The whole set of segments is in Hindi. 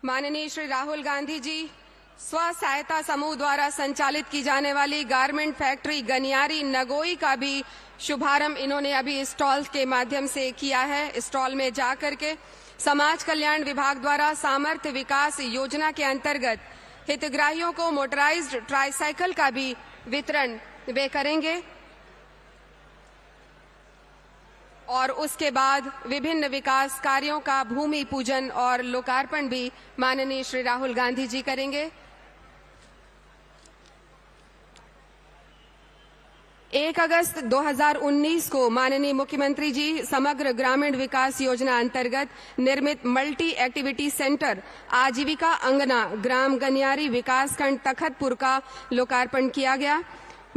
माननीय श्री राहुल गांधी जी स्व सहायता समूह द्वारा संचालित की जाने वाली गारमेंट फैक्ट्री गनियारी नगोई का भी शुभारंभ इन्होंने अभी स्टॉल के माध्यम से किया है। स्टॉल में जाकर के समाज कल्याण विभाग द्वारा सामर्थ्य विकास योजना के अंतर्गत हितग्राहियों को मोटराइज्ड ट्राईसाइकिल का भी वितरण वे करेंगे और उसके बाद विभिन्न विकास कार्यों का भूमि पूजन और लोकार्पण भी माननीय श्री राहुल गांधी जी करेंगे। 1 अगस्त 2019 को माननीय मुख्यमंत्री जी समग्र ग्रामीण विकास योजना अंतर्गत निर्मित मल्टी एक्टिविटी सेंटर आजीविका अंगना ग्राम गनियारी विकासखंड तखतपुर का लोकार्पण किया गया।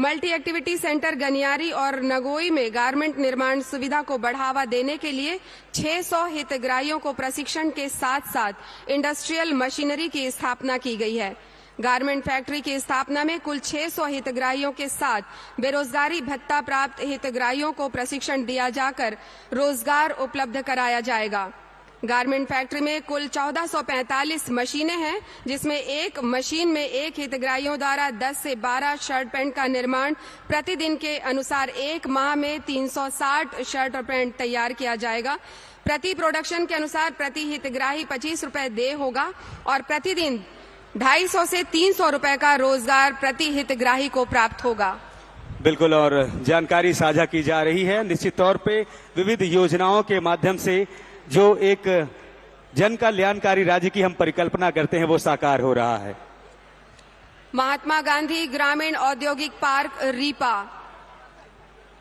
मल्टी एक्टिविटी सेंटर गनियारी और नगोई में गारमेंट निर्माण सुविधा को बढ़ावा देने के लिए 600 हितग्राहियों को प्रशिक्षण के साथ साथ इंडस्ट्रियल मशीनरी की स्थापना की गई है। गारमेंट फैक्ट्री की स्थापना में कुल 600 हितग्राहियों के साथ बेरोजगारी भत्ता प्राप्त हितग्राहियों को प्रशिक्षण दिया जाकर रोजगार उपलब्ध कराया जाएगा। गारमेंट फैक्ट्री में कुल 1445 मशीनें हैं, जिसमें एक मशीन में एक हितग्राहियों द्वारा 10 से 12 शर्ट पैंट का निर्माण प्रतिदिन के अनुसार 1 माह में 360 शर्ट और पैंट तैयार किया जाएगा। प्रति प्रोडक्शन के अनुसार प्रति हितग्राही 25 रुपए देय होगा और प्रतिदिन 250 से 300 रुपए का रोजगार प्रति हितग्राही को प्राप्त होगा। बिल्कुल, और जानकारी साझा की जा रही है। निश्चित तौर पे विविध योजनाओं के माध्यम से जो एक जन कल्याणकारी राज्य की हम परिकल्पना करते हैं वो साकार हो रहा है। महात्मा गांधी ग्रामीण औद्योगिक park RIPA,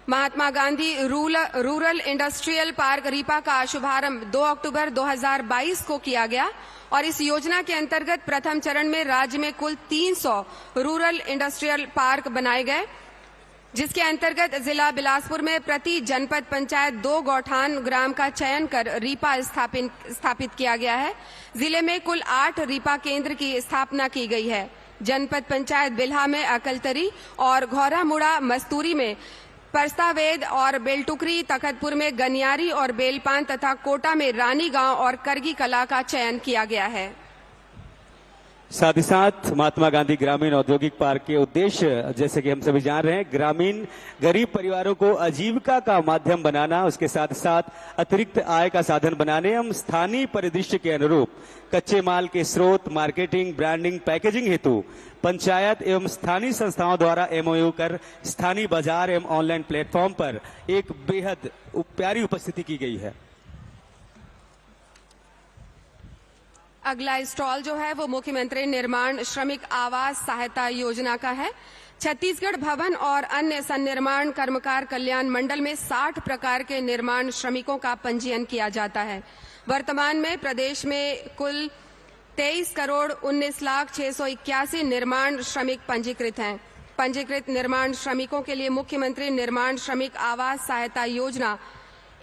Mahatma Gandhi rural industrial park RIPA का शुभारंभ 2 अक्टूबर 2022 को किया गया और इस योजना के अंतर्गत प्रथम चरण में राज्य में कुल 300 रूरल इंडस्ट्रियल पार्क बनाए गए, जिसके अंतर्गत जिला बिलासपुर में प्रति जनपद पंचायत 2 गौठान ग्राम का चयन कर रीपा स्थापित किया गया है। जिले में कुल 8 रीपा केंद्र की स्थापना की गई है। जनपद पंचायत बिल्हा में अकलतरी और घौरामुड़ा मस्तूरी में परस्तावेद और बेलटुकरी, तखतपुर में गनियारी और बेलपान तथा कोटा में रानी गांव और करगी कला का चयन किया गया है। साथ ही साथ महात्मा गांधी ग्रामीण औद्योगिक पार्क के उद्देश्य जैसे कि हम सभी जान रहे हैं, ग्रामीण गरीब परिवारों को आजीविका का माध्यम बनाना, उसके साथ साथ अतिरिक्त आय का साधन बनाने एवं स्थानीय परिदृश्य के अनुरूप कच्चे माल के स्रोत, मार्केटिंग, ब्रांडिंग, पैकेजिंग हेतु पंचायत एवं स्थानीय संस्थाओं द्वारा MOU कर स्थानीय बाजार एवं ऑनलाइन प्लेटफॉर्म पर एक बेहद प्यारी उपस्थिति की गई है। अगला स्टॉल जो है वो मुख्यमंत्री निर्माण श्रमिक आवास सहायता योजना का है। छत्तीसगढ़ भवन और अन्य सन्निर्माण कर्मकार कल्याण मंडल में 60 प्रकार के निर्माण श्रमिकों का पंजीयन किया जाता है। वर्तमान में प्रदेश में कुल 23,19,681 निर्माण श्रमिक पंजीकृत हैं। पंजीकृत निर्माण श्रमिकों के लिए मुख्यमंत्री निर्माण श्रमिक आवास सहायता योजना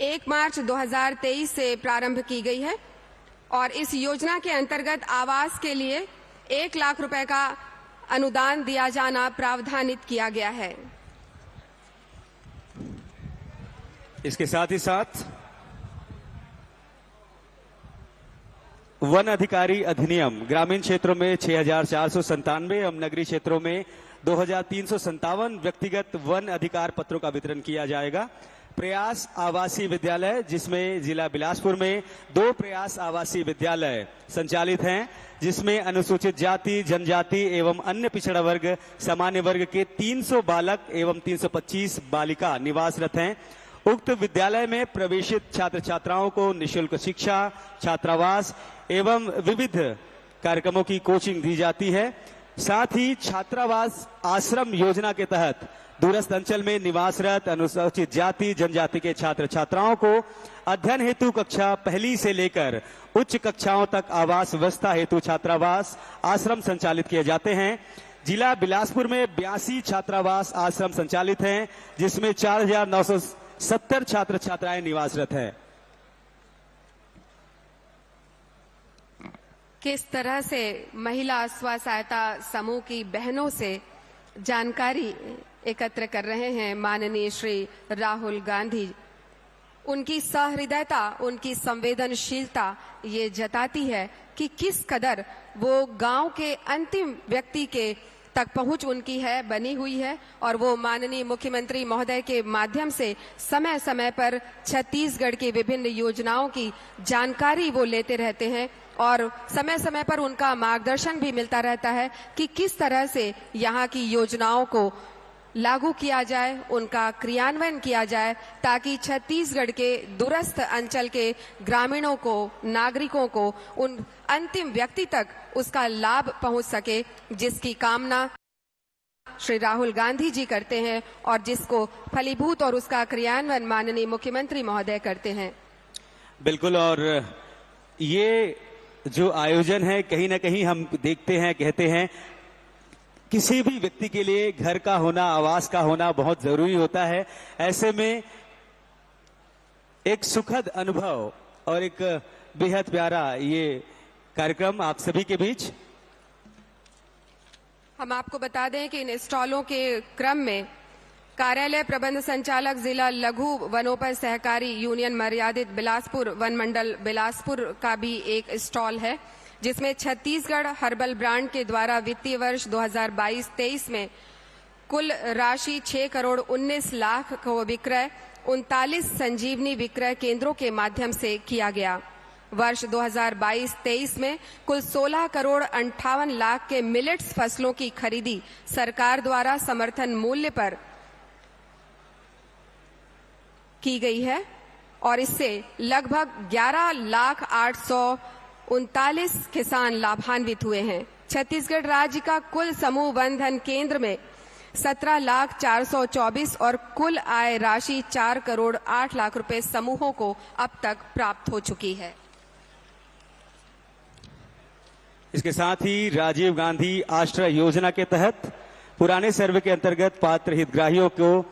1 मार्च 2023 से प्रारंभ की गई है और इस योजना के अंतर्गत आवास के लिए 1 लाख रुपए का अनुदान दिया जाना प्रावधानित किया गया है। इसके साथ ही साथ वन अधिकारी अधिनियम ग्रामीण क्षेत्रों में 6,497 एवं नगरीय क्षेत्रों में 2,357 व्यक्तिगत वन अधिकार पत्रों का वितरण किया जाएगा। प्रयास आवासीय विद्यालय, जिसमें जिला बिलासपुर में 2 प्रयास आवासीय विद्यालय संचालित हैं, जिसमें अनुसूचित जाति, जनजाति एवं अन्य पिछड़ा वर्ग, सामान्य वर्ग के 300 बालक एवं 325 बालिका निवासरत हैं। उक्त विद्यालय में प्रवेशित छात्र छात्राओं को निःशुल्क शिक्षा, छात्रावास एवं विविध कार्यक्रमों की कोचिंग दी जाती है। साथ ही छात्रावास आश्रम योजना के तहत दूरस्थ अंचल में निवासरत अनुसूचित जाति जनजाति के छात्र छात्राओं को अध्ययन हेतु कक्षा 1 से लेकर उच्च कक्षाओं तक आवास व्यवस्था हेतु छात्रावास आश्रम संचालित किए जाते हैं। जिला बिलासपुर में 82 छात्रावास आश्रम संचालित हैं, जिसमें 4,970 छात्र छात्राएं निवासरत हैं। किस तरह से महिला स्व सहायता समूह की बहनों से जानकारी एकत्र कर रहे हैं माननीय श्री राहुल गांधी उनकी सहृदयता, उनकी संवेदनशीलता ये जताती है कि किस कदर वो गांव के अंतिम व्यक्ति के तक पहुंच उनकी है, बनी हुई है। और वो माननीय मुख्यमंत्री महोदय के माध्यम से समय समय पर छत्तीसगढ़ की विभिन्न योजनाओं की जानकारी वो लेते रहते हैं और समय समय पर उनका मार्गदर्शन भी मिलता रहता है कि किस तरह से यहाँ की योजनाओं को लागू किया जाए, उनका क्रियान्वयन किया जाए, ताकि छत्तीसगढ़ के दूरस्थ अंचल के ग्रामीणों को, नागरिकों को, उन अंतिम व्यक्ति तक उसका लाभ पहुंच सके, जिसकी कामना श्री राहुल गांधी जी करते हैं और जिसको फलीभूत और उसका क्रियान्वयन माननीय मुख्यमंत्री महोदय करते हैं। बिल्कुल। और ये जो आयोजन है, कहीं ना कहीं हम देखते हैं, कहते हैं, किसी भी व्यक्ति के लिए घर का होना, आवास का होना बहुत जरूरी होता है। ऐसे में एक सुखद अनुभव और एक बेहद प्यारा ये कार्यक्रम आप सभी के बीच। हम आपको बता दें कि इन स्टॉलों के क्रम में कार्यालय प्रबंध संचालक जिला लघु वनोपज सहकारी यूनियन मर्यादित बिलासपुर वन मंडल बिलासपुर का भी एक स्टॉल है, जिसमें छत्तीसगढ़ हर्बल ब्रांड के द्वारा वित्तीय वर्ष 2022-23 में कुल राशि 6 करोड़ 19 लाख को विक्रय 39 संजीवनी विक्रय केंद्रों के माध्यम से किया गया। वर्ष 2022-23 में कुल 16 करोड़ 58 लाख के मिलेट्स फसलों की खरीदी सरकार द्वारा समर्थन मूल्य पर की गई है और इससे लगभग 11,839 किसान लाभान्वित हुए हैं। छत्तीसगढ़ राज्य का कुल समूह वन धन केंद्र में 17,424 और कुल आय राशि 4 करोड़ 8 लाख रुपए समूहों को अब तक प्राप्त हो चुकी है। इसके साथ ही राजीव गांधी आश्रय योजना के तहत पुराने सर्वे के अंतर्गत पात्र हितग्राहियों को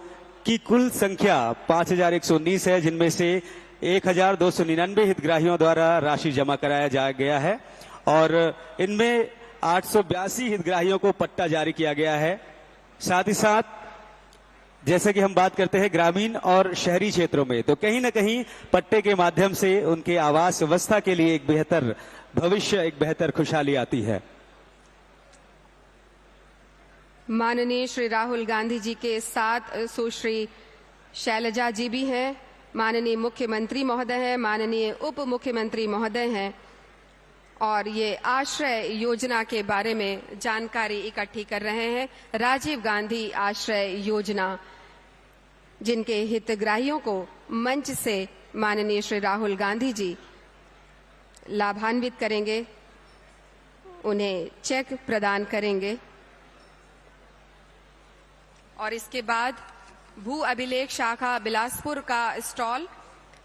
की कुल संख्या 5,119 है, जिनमें से 1,299 हितग्राहियों द्वारा राशि जमा कराया जा गया है और इनमें 882 हितग्राहियों को पट्टा जारी किया गया है। साथ ही साथ जैसे कि हम बात करते हैं ग्रामीण और शहरी क्षेत्रों में, तो कहीं ना कहीं पट्टे के माध्यम से उनके आवास व्यवस्था के लिए एक बेहतर भविष्य, एक बेहतर खुशहाली आती है। माननीय श्री राहुल गांधी जी के साथ सुश्री शैलजा जी भी हैं, माननीय मुख्यमंत्री महोदय हैं, माननीय उप मुख्यमंत्री महोदय हैं और ये आश्रय योजना के बारे में जानकारी इकट्ठी कर रहे हैं। राजीव गांधी आश्रय योजना, जिनके हितग्राहियों को मंच से माननीय श्री राहुल गांधी जी लाभान्वित करेंगे, उन्हें चेक प्रदान करेंगे और इसके बाद भू अभिलेख शाखा बिलासपुर का स्टॉल।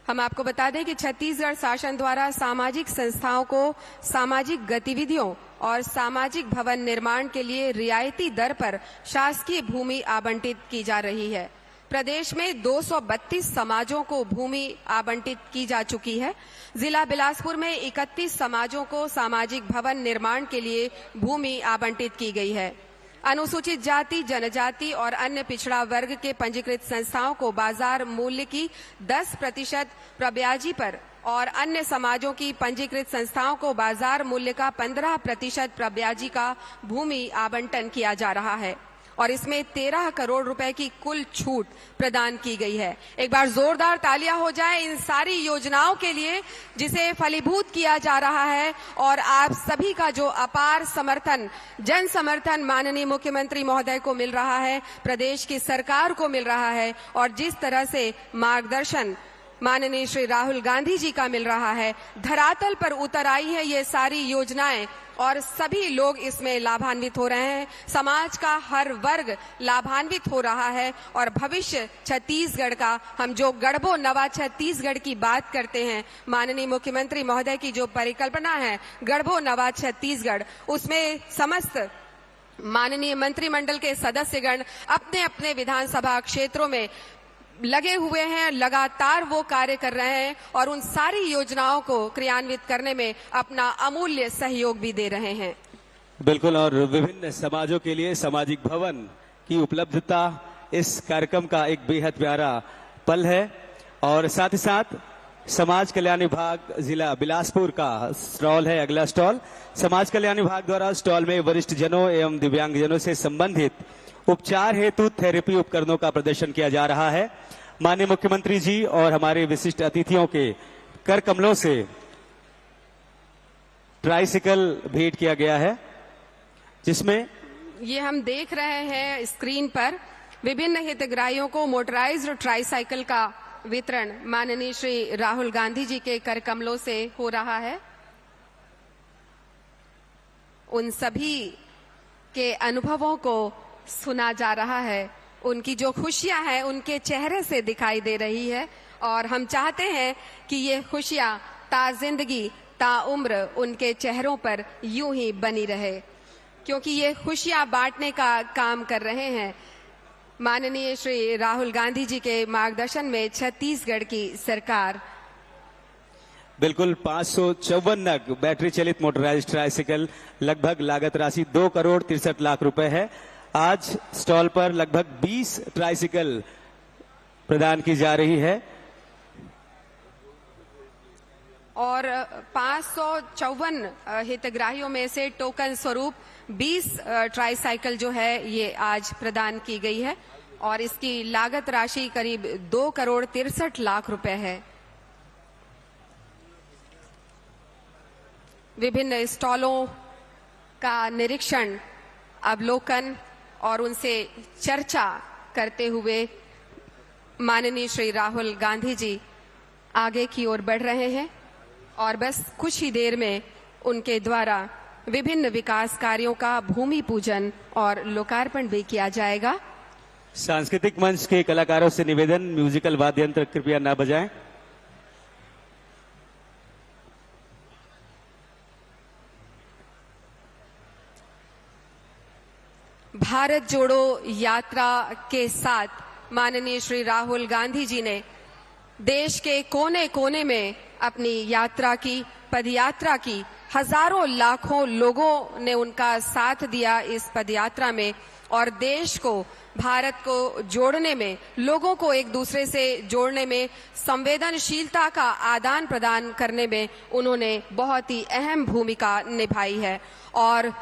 हम आपको बता दें कि छत्तीसगढ़ शासन द्वारा सामाजिक संस्थाओं को सामाजिक गतिविधियों और सामाजिक भवन निर्माण के लिए रियायती दर पर शासकीय भूमि आवंटित की जा रही है। प्रदेश में 232 समाजों को भूमि आवंटित की जा चुकी है। जिला बिलासपुर में 31 समाजों को सामाजिक भवन निर्माण के लिए भूमि आवंटित की गई है। अनुसूचित जाति, जनजाति और अन्य पिछड़ा वर्ग के पंजीकृत संस्थाओं को बाजार मूल्य की 10% प्रब्याजी पर और अन्य समाजों की पंजीकृत संस्थाओं को बाजार मूल्य का 15% प्रब्याजी का भूमि आवंटन किया जा रहा है और इसमें 13 करोड़ रुपए की कुल छूट प्रदान की गई है। एक बार जोरदार तालियां हो जाए इन सारी योजनाओं के लिए जिसे फलीभूत किया जा रहा है और आप सभी का जो अपार समर्थन, जन समर्थन माननीय मुख्यमंत्री महोदय को मिल रहा है, प्रदेश की सरकार को मिल रहा है और जिस तरह से मार्गदर्शन माननीय श्री राहुल गांधी जी का मिल रहा है, धरातल पर उतर आई है ये सारी योजनाएं और सभी लोग इसमें लाभान्वित हो रहे हैं। समाज का हर वर्ग लाभान्वित हो रहा है और भविष्य छत्तीसगढ़ का, हम जो गढ़बो नवा छत्तीसगढ़ की बात करते हैं, माननीय मुख्यमंत्री महोदय की जो परिकल्पना है गढ़बो नवा छत्तीसगढ़, उसमें समस्त माननीय मंत्रिमंडल के सदस्यगण अपने अपने विधानसभा क्षेत्रों में लगे हुए हैं, लगातार वो कार्य कर रहे हैं और उन सारी योजनाओं को क्रियान्वित करने में अपना अमूल्य सहयोग भी दे रहे हैं। बिल्कुल। और विभिन्न समाजों के लिए सामाजिक भवन की उपलब्धता इस कार्यक्रम का एक बेहद प्यारा पल है और साथ ही साथ समाज कल्याण विभाग जिला बिलासपुर का स्टॉल है अगला स्टॉल। समाज कल्याण विभाग द्वारा स्टॉल में वरिष्ठ जनों एवं दिव्यांगजनों से संबंधित उपचार हेतु थेरेपी उपकरणों का प्रदर्शन किया जा रहा है। माननीय मुख्यमंत्री जी और हमारे विशिष्ट अतिथियों के कर कमलों से ट्राइसिकल भेंट किया गया है, जिसमें ये हम देख रहे हैं स्क्रीन पर विभिन्न हितग्राहियों को मोटराइज्ड ट्राइसाइकिल का वितरण माननीय श्री राहुल गांधी जी के कर कमलों से हो रहा है। उन सभी के अनुभवों को सुना जा रहा है, उनकी जो खुशियां हैं उनके चेहरे से दिखाई दे रही है और हम चाहते हैं कि ये खुशियां ताजिंदगी ताउम्र उनके चेहरों पर यूं ही बनी रहे, क्योंकि ये खुशियां बांटने का काम कर रहे हैं माननीय श्री राहुल गांधी जी के मार्गदर्शन में छत्तीसगढ़ की सरकार। बिल्कुल 554 नग बैटरी चलित मोटराइज्ड ट्राइसिकल, लगभग लागत राशि 2 करोड़ 63 लाख रुपए है। आज स्टॉल पर लगभग 20 ट्राइसिकल प्रदान की जा रही है और 554 हितग्राहियों में से टोकन स्वरूप 20 ट्राइसाइकिल जो है ये आज प्रदान की गई है और इसकी लागत राशि करीब 2 करोड़ 63 लाख रुपए है। विभिन्न स्टॉलों का निरीक्षण, अवलोकन और उनसे चर्चा करते हुए माननीय श्री राहुल गांधी जी आगे की ओर बढ़ रहे हैं और बस कुछ ही देर में उनके द्वारा विभिन्न विकास कार्यों का भूमि पूजन और लोकार्पण भी किया जाएगा। सांस्कृतिक मंच के कलाकारों से निवेदन, म्यूजिकल वाद्य यंत्र कृपया न बजाएं। भारत जोड़ो यात्रा के साथ माननीय श्री राहुल गांधी जी ने देश के कोने कोने में अपनी यात्रा की, पदयात्रा की। हजारों लाखों लोगों ने उनका साथ दिया इस पदयात्रा में और देश को, भारत को जोड़ने में, लोगों को एक दूसरे से जोड़ने में, संवेदनशीलता का आदान प्रदान करने में उन्होंने बहुत ही अहम भूमिका निभाई है और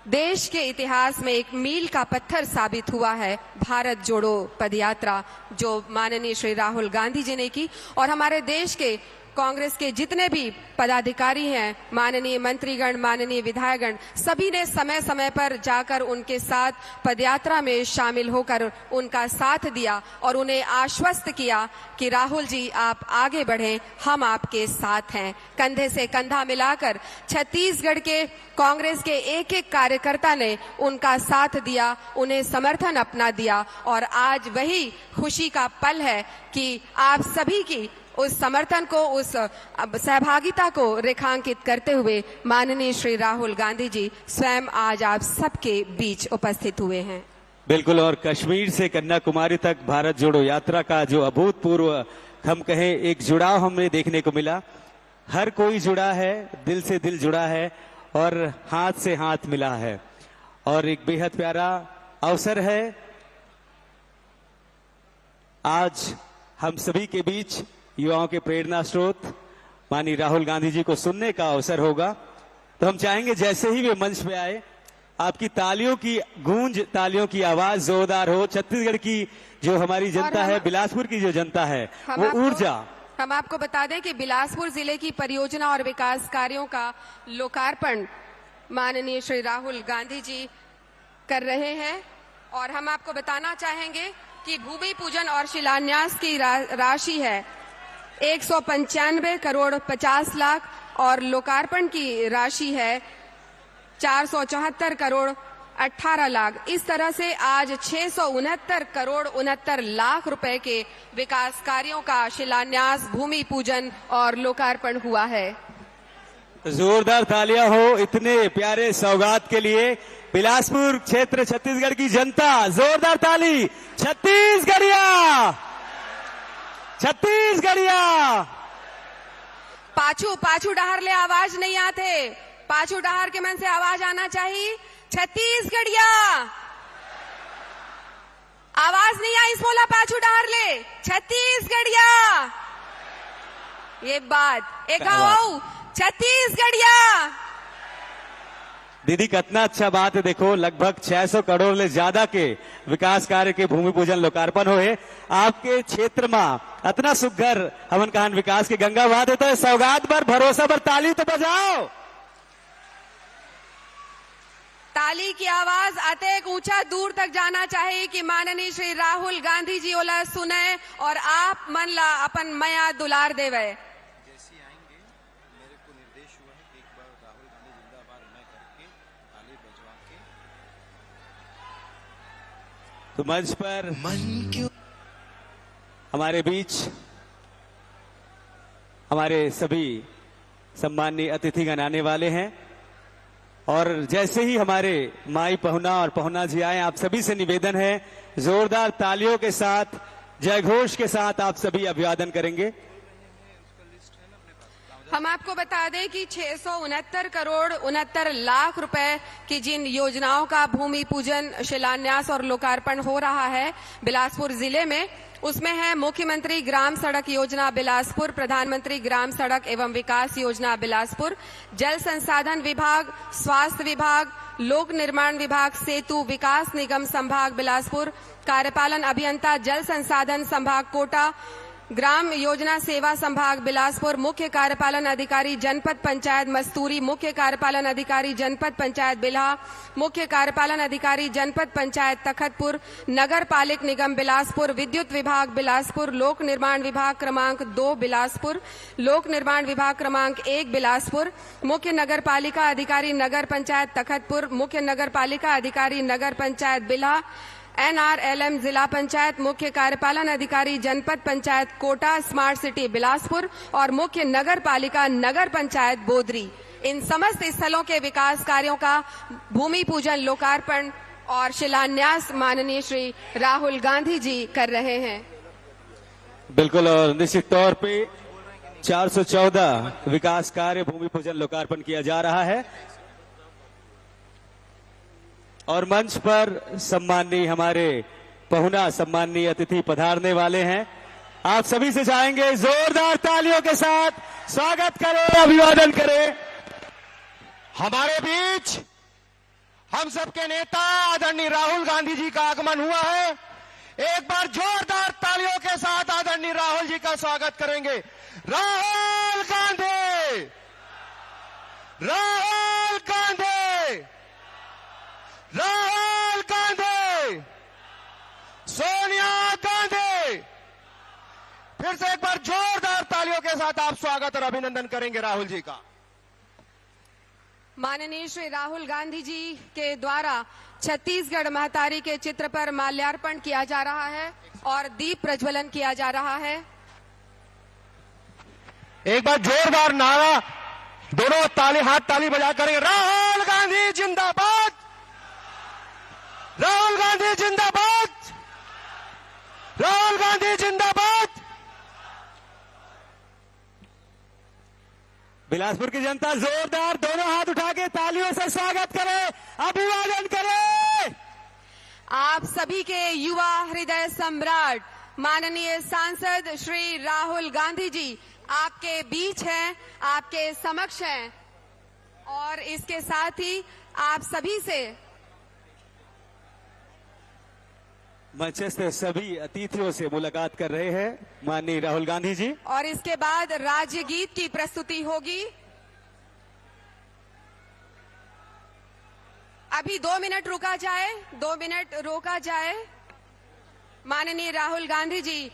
देश के इतिहास में एक मील का पत्थर साबित हुआ है भारत जोड़ो पदयात्रा जो माननीय श्री राहुल गांधी जी ने की। और हमारे देश के कांग्रेस के जितने भी पदाधिकारी हैं, माननीय मंत्रीगण, माननीय विधायकगण, सभी ने समय समय पर जाकर उनके साथ पदयात्रा में शामिल होकर उनका साथ दिया और उन्हें आश्वस्त किया कि राहुल जी आप आगे बढ़ें, हम आपके साथ हैं। कंधे से कंधा मिलाकर छत्तीसगढ़ के कांग्रेस के एक एक कार्यकर्ता ने उनका साथ दिया, उन्हें समर्थन अपना दिया और आज वही खुशी का पल है कि आप सभी की उस समर्थन को, उस सहभागिता को रेखांकित करते हुए माननीय श्री राहुल गांधी जी स्वयं आज आप सबके बीच उपस्थित हुए हैं। बिल्कुल, और कश्मीर से कन्याकुमारी तक भारत जोड़ो यात्रा का जो अभूतपूर्व हम कहें एक जुड़ाव हमें देखने को मिला। हर कोई जुड़ा है, दिल से दिल जुड़ा है और हाथ से हाथ मिला है और एक बेहद प्यारा अवसर है। आज हम सभी के बीच युवाओं के प्रेरणा स्रोत माननीय राहुल गांधी जी को सुनने का अवसर होगा, तो हम चाहेंगे जैसे ही वे मंच पे आए आपकी तालियों की गूंज, तालियों की आवाज जोरदार हो। छत्तीसगढ़ की जो हमारी जनता है, बिलासपुर की जो जनता है, वो ऊर्जा। हम आपको बता दें कि बिलासपुर जिले की परियोजना और विकास कार्यों का लोकार्पण माननीय श्री राहुल गांधी जी कर रहे हैं और हम आपको बताना चाहेंगे कि भूमि पूजन और शिलान्यास की राशि है 195 करोड़ 50 लाख और लोकार्पण की राशि है 474 करोड़ 18 लाख। इस तरह से आज 669 करोड़ 69 लाख रुपए के विकास कार्यों का शिलान्यास, भूमि पूजन और लोकार्पण हुआ है। जोरदार तालियां हो इतने प्यारे सौगात के लिए। बिलासपुर क्षेत्र छत्तीसगढ़ की जनता, जोरदार ताली। छत्तीसगढ़िया, छत्तीसगढ़िया। पाछू पाछू डहर ले आवाज नहीं आते, पाछू डहर के मन से आवाज आना चाहिए। छत्तीसगढ़िया, आवाज नहीं आई स्मोला पाछू डार ले छत्तीसगढ़िया ये बात एक गाँव छत्तीसगढ़िया। दीदी कितना अच्छा बात है, देखो लगभग 600 करोड़ ले ज्यादा के विकास कार्य के भूमि पूजन लोकार्पण हुए आपके क्षेत्र में। इतना सुघर हमन कहान विकास के गंगा बहा देता है। सौगात पर भरोसा पर ताली तो बजाओ। ताली की आवाज अतेक ऊंचा दूर तक जाना चाहिए कि माननीय श्री राहुल गांधी जी ओला सुने और आप मन ला अपन मया दुलार देवे। जैसे आएंगे मेरे को निर्देश हुआ है कि एक बार राहुल गांधी जिंदाबाद मैं करके ताली बजवा के तो मंच पर हमारे बीच हमारे सभी सम्माननीय अतिथिगण आने वाले हैं और जैसे ही हमारे माई पहुना और पहुना जी आए, आप सभी से निवेदन है जोरदार तालियों के साथ जय घोष के साथ आप सभी अभिवादन करेंगे। हम आपको बता दें कि 669 करोड़ 69 लाख रुपए की जिन योजनाओं का भूमि पूजन शिलान्यास और लोकार्पण हो रहा है बिलासपुर जिले में, उसमें है मुख्यमंत्री ग्राम सड़क योजना बिलासपुर, प्रधानमंत्री ग्राम सड़क एवं विकास योजना बिलासपुर, जल संसाधन विभाग, स्वास्थ्य विभाग, लोक निर्माण विभाग, सेतु विकास निगम संभाग बिलासपुर, कार्यपालन अभियंता जल संसाधन संभाग कोटा, ग्राम योजना सेवा संभाग बिलासपुर, मुख्य कार्यपालन अधिकारी जनपद पंचायत मस्तूरी, मुख्य कार्यपालन अधिकारी जनपद पंचायत बिल्हा, मुख्य कार्यपालन अधिकारी जनपद पंचायत तखतपुर, नगर पालिक निगम बिलासपुर, विद्युत विभाग बिलासपुर, लोक निर्माण विभाग क्रमांक 2 बिलासपुर, लोक निर्माण विभाग क्रमांक 1 बिलासपुर, मुख्य नगर पालिका अधिकारी नगर पंचायत तखतपुर, मुख्य नगर पालिका अधिकारी नगर पंचायत बिल्हा, NRLM जिला पंचायत, मुख्य कार्यपालन अधिकारी जनपद पंचायत कोटा स्मार्ट सिटी बिलासपुर और मुख्य नगर पालिका नगर पंचायत बोदरी। इन समस्त स्थलों के विकास कार्यों का भूमि पूजन लोकार्पण और शिलान्यास माननीय श्री राहुल गांधी जी कर रहे हैं। बिल्कुल, और निश्चित तौर पे 414 विकास कार्य भूमि पूजन लोकार्पण किया जा रहा है और मंच पर सम्माननीय हमारे पहुना सम्माननीय अतिथि पधारने वाले हैं। आप सभी से चाहेंगे जोरदार तालियों के साथ स्वागत करें, अभिवादन करें। हमारे बीच हम सबके नेता आदरणीय राहुल गांधी जी का आगमन हुआ है। एक बार जोरदार तालियों के साथ आदरणीय राहुल जी का स्वागत करेंगे। राहुल गांधी, राहुल गांधी, राहुल गांधी, सोनिया गांधी। फिर से एक बार जोरदार तालियों के साथ आप स्वागत और अभिनंदन करेंगे राहुल जी का। माननीय श्री राहुल गांधी जी के द्वारा छत्तीसगढ़ महतारी के चित्र पर माल्यार्पण किया जा रहा है और दीप प्रज्वलन किया जा रहा है। एक बार जोरदार नारा, दोनों ताली हाथ ताली बजा करेंगे। राहुल गांधी जिंदाबाद, राहुल गांधी जिंदाबाद, राहुल गांधी जिंदाबाद। बिलासपुर की जनता जोरदार दोनों हाथ उठा के तालियों से स्वागत करे, अभिवादन करे। आप सभी के युवा हृदय सम्राट माननीय सांसद श्री राहुल गांधी जी आपके बीच हैं, आपके समक्ष हैं और इसके साथ ही आप सभी से मंचस्थ सभी अतिथियों से मुलाकात कर रहे हैं माननीय राहुल गांधी जी। और इसके बाद राज्य गीत की प्रस्तुति होगी। अभी 2 मिनट रुका जाए, 2 मिनट रोका जाए। माननीय राहुल गांधी जी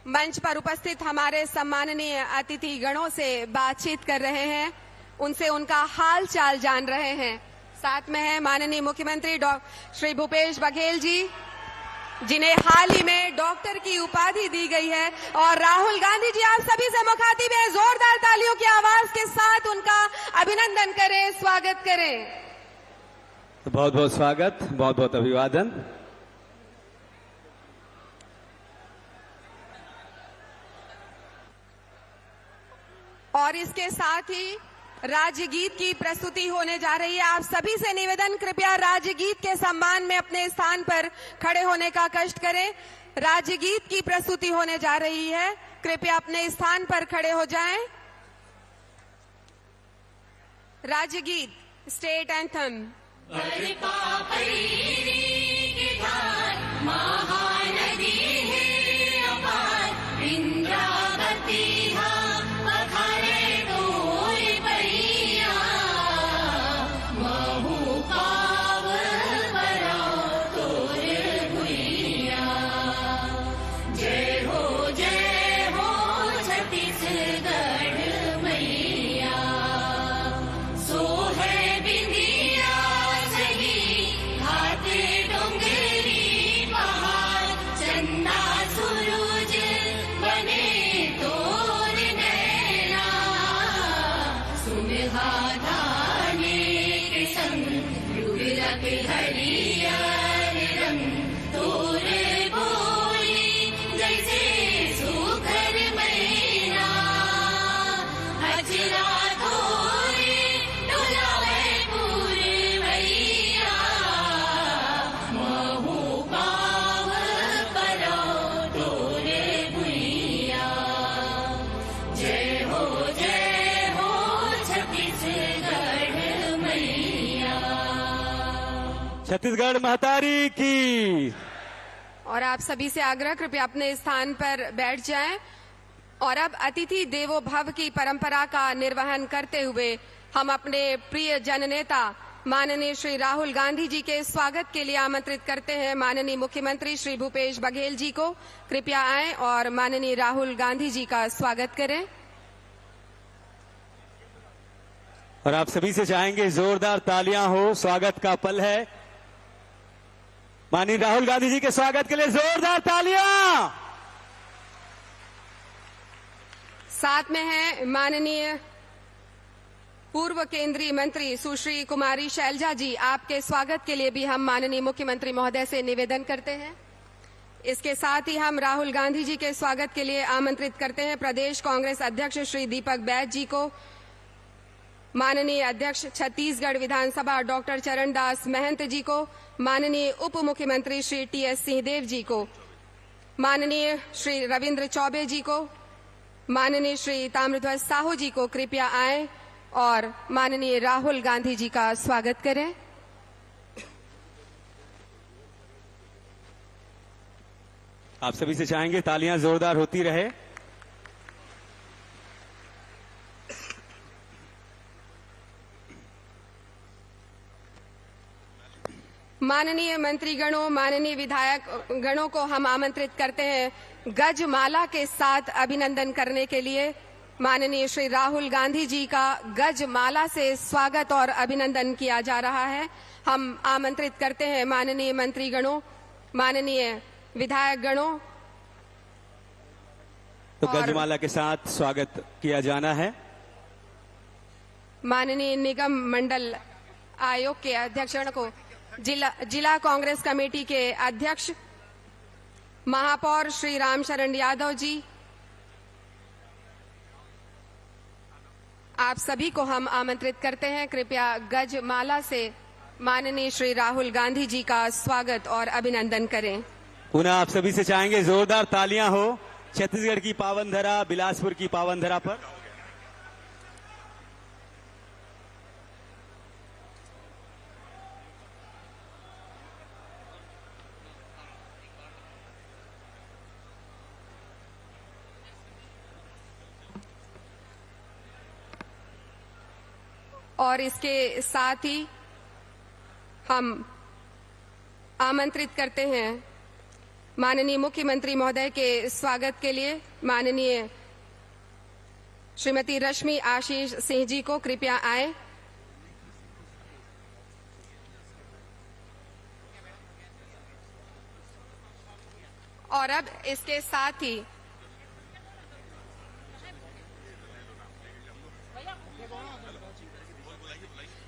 मंच पर उपस्थित हमारे सम्माननीय अतिथि गणों से बातचीत कर रहे हैं, उनसे उनका हाल चाल जान रहे हैं। साथ में है माननीय मुख्यमंत्री श्री भूपेश बघेल जी, जिन्हें हाल ही में डॉक्टर की उपाधि दी गई है। और राहुल गांधी जी आप सभी से मुखातिब है, जोरदार तालियों की आवाज के साथ उनका अभिनंदन करें, स्वागत करें। बहुत बहुत स्वागत, बहुत बहुत अभिवादन। और इसके साथ ही राज्यगीत की प्रस्तुति होने जा रही है। आप सभी से निवेदन, कृपया राज्यगीत के सम्मान में अपने स्थान पर खड़े होने का कष्ट करें। राज्यगीत की प्रस्तुति होने जा रही है, कृपया अपने स्थान पर खड़े हो जाएं। राज्यगीत, स्टेट एंथम। महानदी है अपार, इंद्रावती पखारे तोर पैया, महू पाव परा तोर भुइया। जय हो छत्तीसगढ़ मैया, सो है बिंदिया सही घाटे डोंगरी पहाड़, चंदा सूरज बने तोर नैना, सुमहा धाने के संग डूबलक हरियर रंग, तोर बोली जैसे सुखर मैना, हजरा तोरे डोलावे पुरवैया, महू पाव परा तोरे भुइया। जय हो छत्तीसगढ़ मैया। छत्तीसगढ़ महतारी की। और आप सभी से आग्रह, कृपया अपने स्थान पर बैठ जाएं। और अब अतिथि देवो भव की परंपरा का निर्वहन करते हुए हम अपने प्रिय जननेता माननीय श्री राहुल गांधी जी के स्वागत के लिए आमंत्रित करते हैं माननीय मुख्यमंत्री श्री भूपेश बघेल जी को। कृपया आएं और माननीय राहुल गांधी जी का स्वागत करें। और आप सभी से चाहेंगे जोरदार तालियां हो, स्वागत का पल है। माननीय राहुल गांधी जी के स्वागत के लिए जोरदार तालियां। साथ में है माननीय पूर्व केंद्रीय मंत्री सुश्री कुमारी शैलजा जी। आपके स्वागत के लिए भी हम माननीय मुख्यमंत्री महोदय से निवेदन करते हैं। इसके साथ ही हम राहुल गांधी जी के स्वागत के लिए आमंत्रित करते हैं प्रदेश कांग्रेस अध्यक्ष श्री दीपक बैज जी को, माननीय अध्यक्ष छत्तीसगढ़ विधानसभा डॉक्टर चरणदास महंत जी को, माननीय उप मुख्यमंत्री श्री टी.एस. सिंहदेव जी को, माननीय श्री रविंद्र चौबे जी को, माननीय श्री ताम्रध्वज साहू जी को। कृपया आएं और माननीय राहुल गांधी जी का स्वागत करें। आप सभी से चाहेंगे तालियां जोरदार होती रहे। माननीय मंत्रीगणों, माननीय विधायक गणों को हम आमंत्रित करते हैं गजमाला के साथ अभिनंदन करने के लिए। माननीय श्री राहुल गांधी जी का गजमाला से स्वागत और अभिनंदन किया जा रहा है। हम आमंत्रित करते हैं माननीय मंत्रीगणों, माननीय विधायक गणों। तो गजमाला के साथ स्वागत किया जाना है। माननीय निगम मंडल आयोग के अध्यक्षगण को, जिला कांग्रेस कमेटी के अध्यक्ष महापौर श्री रामशरण यादव जी, आप सभी को हम आमंत्रित करते हैं। कृपया गजमाला से माननीय श्री राहुल गांधी जी का स्वागत और अभिनंदन करें। पुनः आप सभी से चाहेंगे जोरदार तालियां हो छत्तीसगढ़ की पावन धरा, बिलासपुर की पावन धरा पर। और इसके साथ ही हम आमंत्रित करते हैं माननीय मुख्यमंत्री महोदय के स्वागत के लिए माननीय श्रीमती रश्मि आशीष सिंह जी को। कृपया आए। और अब इसके साथ ही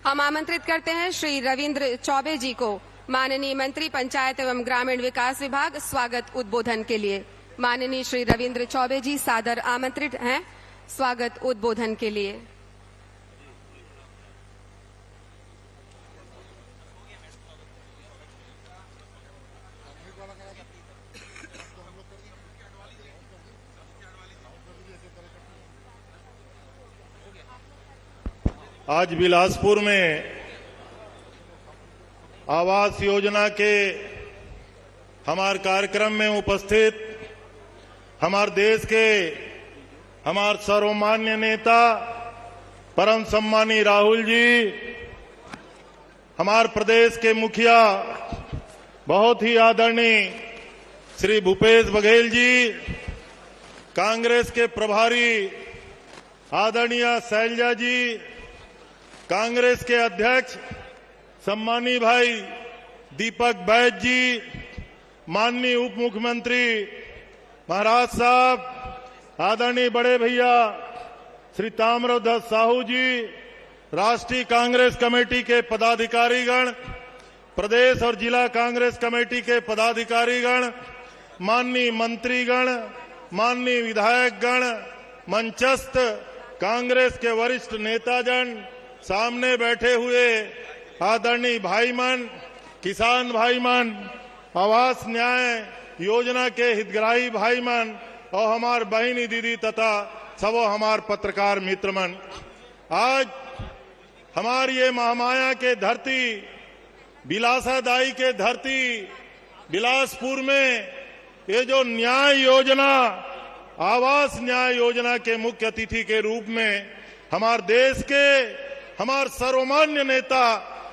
हम आमंत्रित करते हैं श्री रविंद्र चौबे जी को, माननीय मंत्री पंचायत एवं ग्रामीण विकास विभाग, स्वागत उद्बोधन के लिए। माननीय श्री रविंद्र चौबे जी सादर आमंत्रित हैं स्वागत उद्बोधन के लिए। आज बिलासपुर में आवास योजना के हमारे कार्यक्रम में उपस्थित हमारे देश के हमारे सर्वमान्य नेता परम सम्मानी राहुल जी, हमारे प्रदेश के मुखिया बहुत ही आदरणीय श्री भूपेश बघेल जी, कांग्रेस के प्रभारी आदरणीय शैलजा जी, कांग्रेस के अध्यक्ष सम्मानी भाई दीपक बैद जी, माननीय उप मुख्यमंत्री महाराज साहब, आदरणीय बड़े भैया श्री ताम्रध्वज साहू जी, राष्ट्रीय कांग्रेस कमेटी के पदाधिकारीगण, प्रदेश और जिला कांग्रेस कमेटी के पदाधिकारीगण, माननीय मंत्रीगण, माननीय विधायकगण, मंचस्थ कांग्रेस के वरिष्ठ नेताजन, सामने बैठे हुए आदरणीय भाईमन, किसान भाईमन, आवास न्याय योजना के हितग्राही भाईमन और हमार बहिनी दीदी तथा सबो हमार पत्रकार मित्रमन, आज हमारी ये महामाया के धरती, बिलासादाई के धरती बिलासपुर में ये जो न्याय योजना, आवास न्याय योजना के मुख्य अतिथि के रूप में हमारे देश के हमारे सर्वमान्य नेता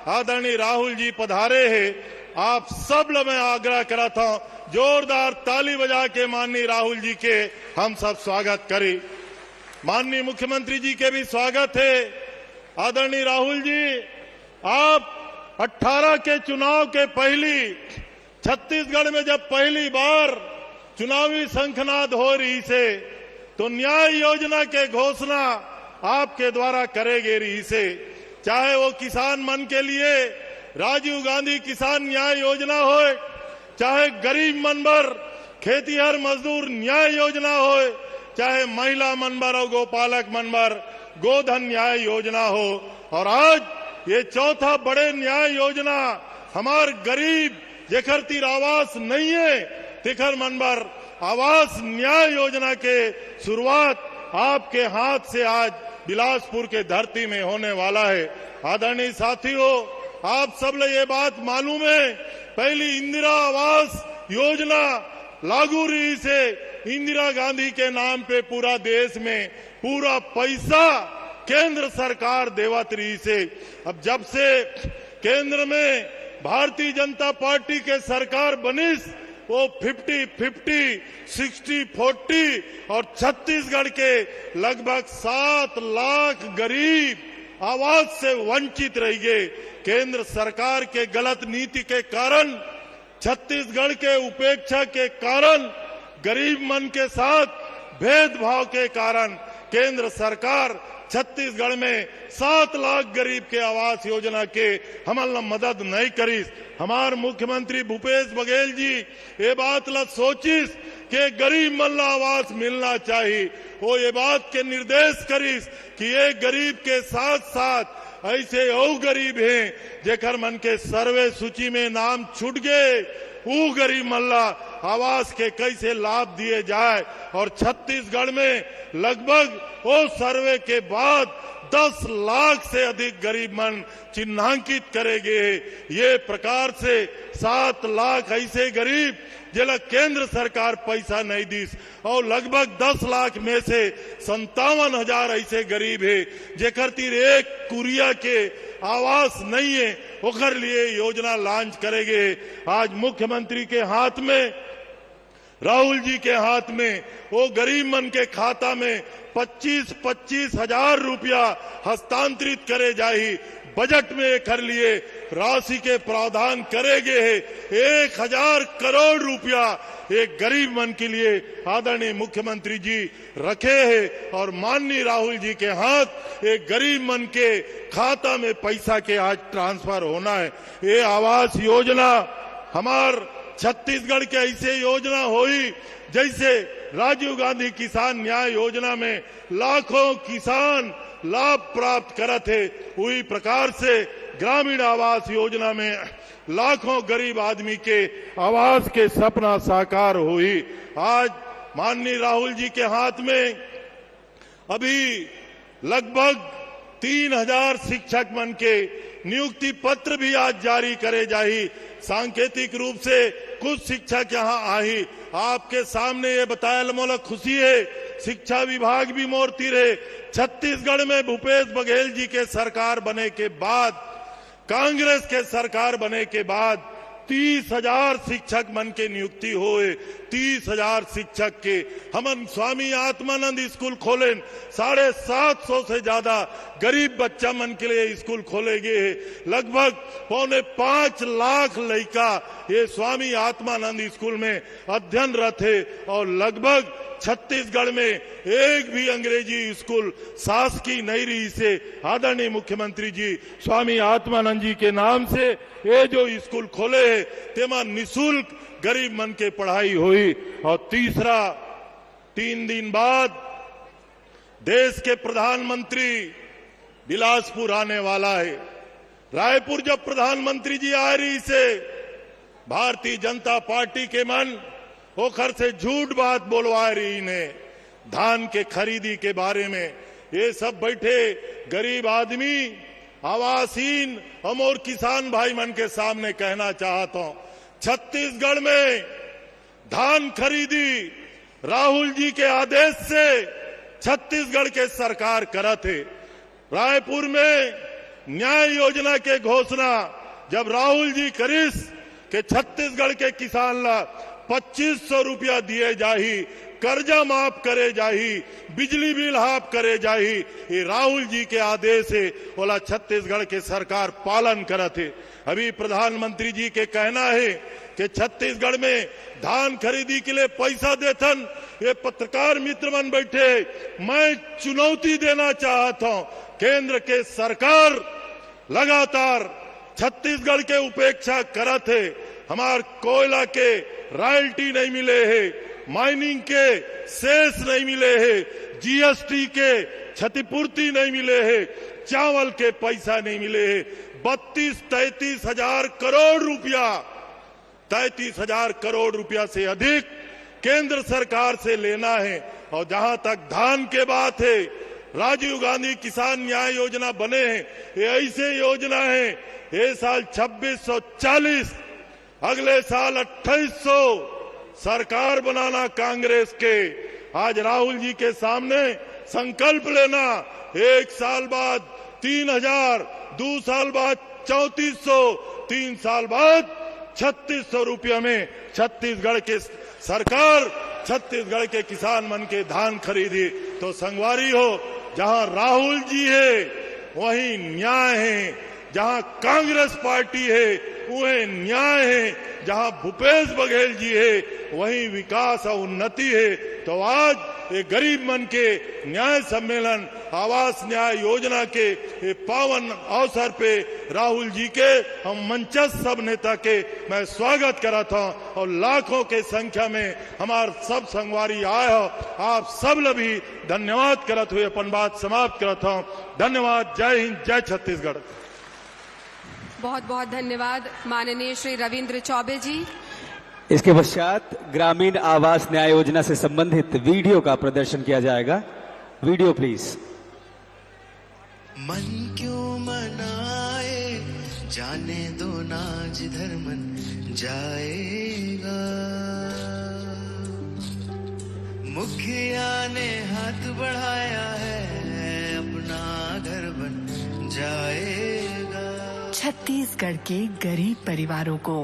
आदरणीय राहुल जी पधारे हैं। आप सब लोग मैं आग्रह करा था जोरदार ताली बजा के माननीय राहुल जी के हम सब स्वागत करें। माननीय मुख्यमंत्री जी के भी स्वागत है। आदरणीय राहुल जी, आप 18 के चुनाव के पहली छत्तीसगढ़ में जब पहली बार चुनावी शंखनाद हो रही से तो न्याय योजना के घोषणा आपके द्वारा करेगे रही से, चाहे वो किसान मन के लिए राजीव गांधी किसान न्याय योजना हो, चाहे गरीब मनबर खेतीहर मजदूर न्याय योजना हो, चाहे महिला मनबर और गोपालक मनबर गोधन न्याय योजना हो, और आज ये चौथा बड़े न्याय योजना हमार गरीब जेकर तीर आवास नहीं है तिखर मनबर आवास न्याय योजना के शुरुआत आपके हाथ से आज बिलासपुर के धरती में होने वाला है। आदरणीय साथियों, आप सब लोग ये बात मालूम है, पहली इंदिरा आवास योजना लागू रही से इंदिरा गांधी के नाम पे पूरा देश में पूरा पैसा केंद्र सरकार देवत रही से। अब जब से केंद्र में भारतीय जनता पार्टी के सरकार बनिस, वो 50-50, 60-40 और छत्तीसगढ़ के लगभग 7 लाख गरीब आवास से वंचित रह गए। केंद्र सरकार के गलत नीति के कारण, छत्तीसगढ़ के उपेक्षा के कारण, गरीब मन के साथ भेदभाव के कारण केंद्र सरकार छत्तीसगढ़ में 7 लाख गरीब के आवास योजना के हमल मदद नहीं करीस। हमार मुख्यमंत्री भूपेश बघेल जी ये बात ला सोचिस कि गरीब मन ला आवास मिलना चाहिए, वो ये बात के निर्देश करीस कि ये गरीब के साथ साथ ऐसे और गरीब हैं जेकर मन के सर्वे सूची में नाम छूट गए, वो गरीब मल्ला आवास के कैसे लाभ दिए जाए। और छत्तीसगढ़ में लगभग वो सर्वे के बाद 10 लाख से अधिक गरीब मन चिन्हांकित करेंगे। ये प्रकार से 7 लाख ऐसे गरीब जिला केंद्र सरकार पैसा नहीं दीस, और लगभग 10 लाख में से 57,000 ऐसे गरीब है जेकर तीर एक कुरिया के आवास नहीं है, ओकर लिए योजना लॉन्च करेंगे। आज मुख्यमंत्री के हाथ में, राहुल जी के हाथ में वो गरीब मन के खाता में 25-25 हजार रुपया हस्तांतरित करे जाही। बजट में कर लिए राशि के प्रावधान करेगे है 1000 करोड़ रुपया एक गरीब मन के लिए आदरणीय मुख्यमंत्री जी रखे हैं, और माननीय राहुल जी के हाथ एक गरीब मन के खाता में पैसा के आज ट्रांसफर होना है। ये आवास योजना हमार छत्तीसगढ़ के ऐसे योजना हुई जैसे राजीव गांधी किसान न्याय योजना में लाखों किसान लाभ प्राप्त करत है, उसी प्रकार से ग्रामीण आवास योजना में लाखों गरीब आदमी के आवास के सपना साकार हुई। आज माननीय राहुल जी के हाथ में अभी लगभग 3000 शिक्षक मन के नियुक्ति पत्र भी आज जारी करे जाही। सांकेतिक रूप से कुछ शिक्षक यहाँ आई, आपके सामने ये बताया मोला खुशी है। शिक्षा विभाग भी मोर तीरे छत्तीसगढ़ में भूपेश बघेल जी के सरकार बने के बाद, कांग्रेस के सरकार बने के बाद 30,000 शिक्षक मन के नियुक्ति होए। 30,000 शिक्षक के हमन स्वामी आत्मानंद स्कूल खोले, 750 से ज्यादा गरीब बच्चा मन के लिए स्कूल खोले गए। लगभग 4.25 लाख लड़का ये स्वामी आत्मानंद स्कूल में अध्ययनरत है और लगभग छत्तीसगढ़ में एक भी अंग्रेजी स्कूल शासकीय नहीं रही से आदरणीय मुख्यमंत्री जी स्वामी आत्मानंद जी के नाम से ये जो स्कूल खोले है तेमा निशुल्क गरीब मन के पढ़ाई हुई। और तीसरा, 3 दिन बाद देश के प्रधानमंत्री बिलासपुर आने वाला है। रायपुर जब प्रधानमंत्री जी आ रही से भारतीय जनता पार्टी के मन ओखर से झूठ बात बोलवा रही ने धान के खरीदी के बारे में। ये सब बैठे गरीब आदमी आवासहीन हम और किसान भाई मन के सामने कहना चाहता हूं, छत्तीसगढ़ में धान खरीदी राहुल जी के आदेश से छत्तीसगढ़ के सरकार करत है। रायपुर में न्याय योजना के घोषणा जब राहुल जी करिस के छत्तीसगढ़ के किसान ला 2500 रुपया दिए जाही, कर्जा माफ करे जाही, बिजली बिल हाफ करे जाही, ये राहुल जी के आदेश है। बोला छत्तीसगढ़ के सरकार पालन करत है। अभी प्रधानमंत्री जी के कहना है कि छत्तीसगढ़ में धान खरीदी के लिए पैसा देथन। ये पत्रकार मित्र मन बैठे, मैं चुनौती देना चाहता हूं, केंद्र के सरकार लगातार छत्तीसगढ़ के उपेक्षा करत है। हमार कोयला के रॉयल्टी नहीं मिले है, माइनिंग के सेस नहीं मिले है, जीएसटी के क्षतिपूर्ति नहीं मिले है, चावल के पैसा नहीं मिले है। 32-33 हजार करोड़ रुपया, 33 हजार करोड़ रुपया से अधिक केंद्र सरकार से लेना है। और जहां तक धान के बात है, राजीव गांधी किसान न्याय योजना बने हैं, ये ऐसे योजना है, ये साल 2640, अगले साल 2800 सरकार बनाना कांग्रेस के। आज राहुल जी के सामने संकल्प लेना, 1 साल बाद 3000, 2 साल बाद 3400, 3 साल बाद 3600 रुपया में छत्तीसगढ़ के सरकार छत्तीसगढ़ के किसान मन के धान खरीदी। तो संगवारी हो, जहां राहुल जी है वहीं न्याय है, जहां कांग्रेस पार्टी है वहीं न्याय है, जहां भूपेश बघेल जी है वहीं विकास और उन्नति है। तो आज ये गरीब मन के न्याय सम्मेलन आवास न्याय योजना के ये पावन अवसर पे राहुल जी के हम मंचस्थ सब नेता के मैं स्वागत करता हूं और लाखों के संख्या में हमार सब संगवारी आए हो। आप सब ल भी धन्यवाद करत हुए अपन बात समाप्त करता हूं। धन्यवाद। जय हिंद, जय छत्तीसगढ़। बहुत बहुत धन्यवाद माननीय श्री रविंद्र चौबे जी। इसके पश्चात ग्रामीण आवास न्याय योजना से संबंधित वीडियो का प्रदर्शन किया जाएगा। Video please. मन क्यों मनाए, जाने दो ना जिधर मन जाएगा। मुखिया ने हाथ बढ़ाया है, अपना घर बन जाएगा। छत्तीसगढ़ के गरीब परिवारों को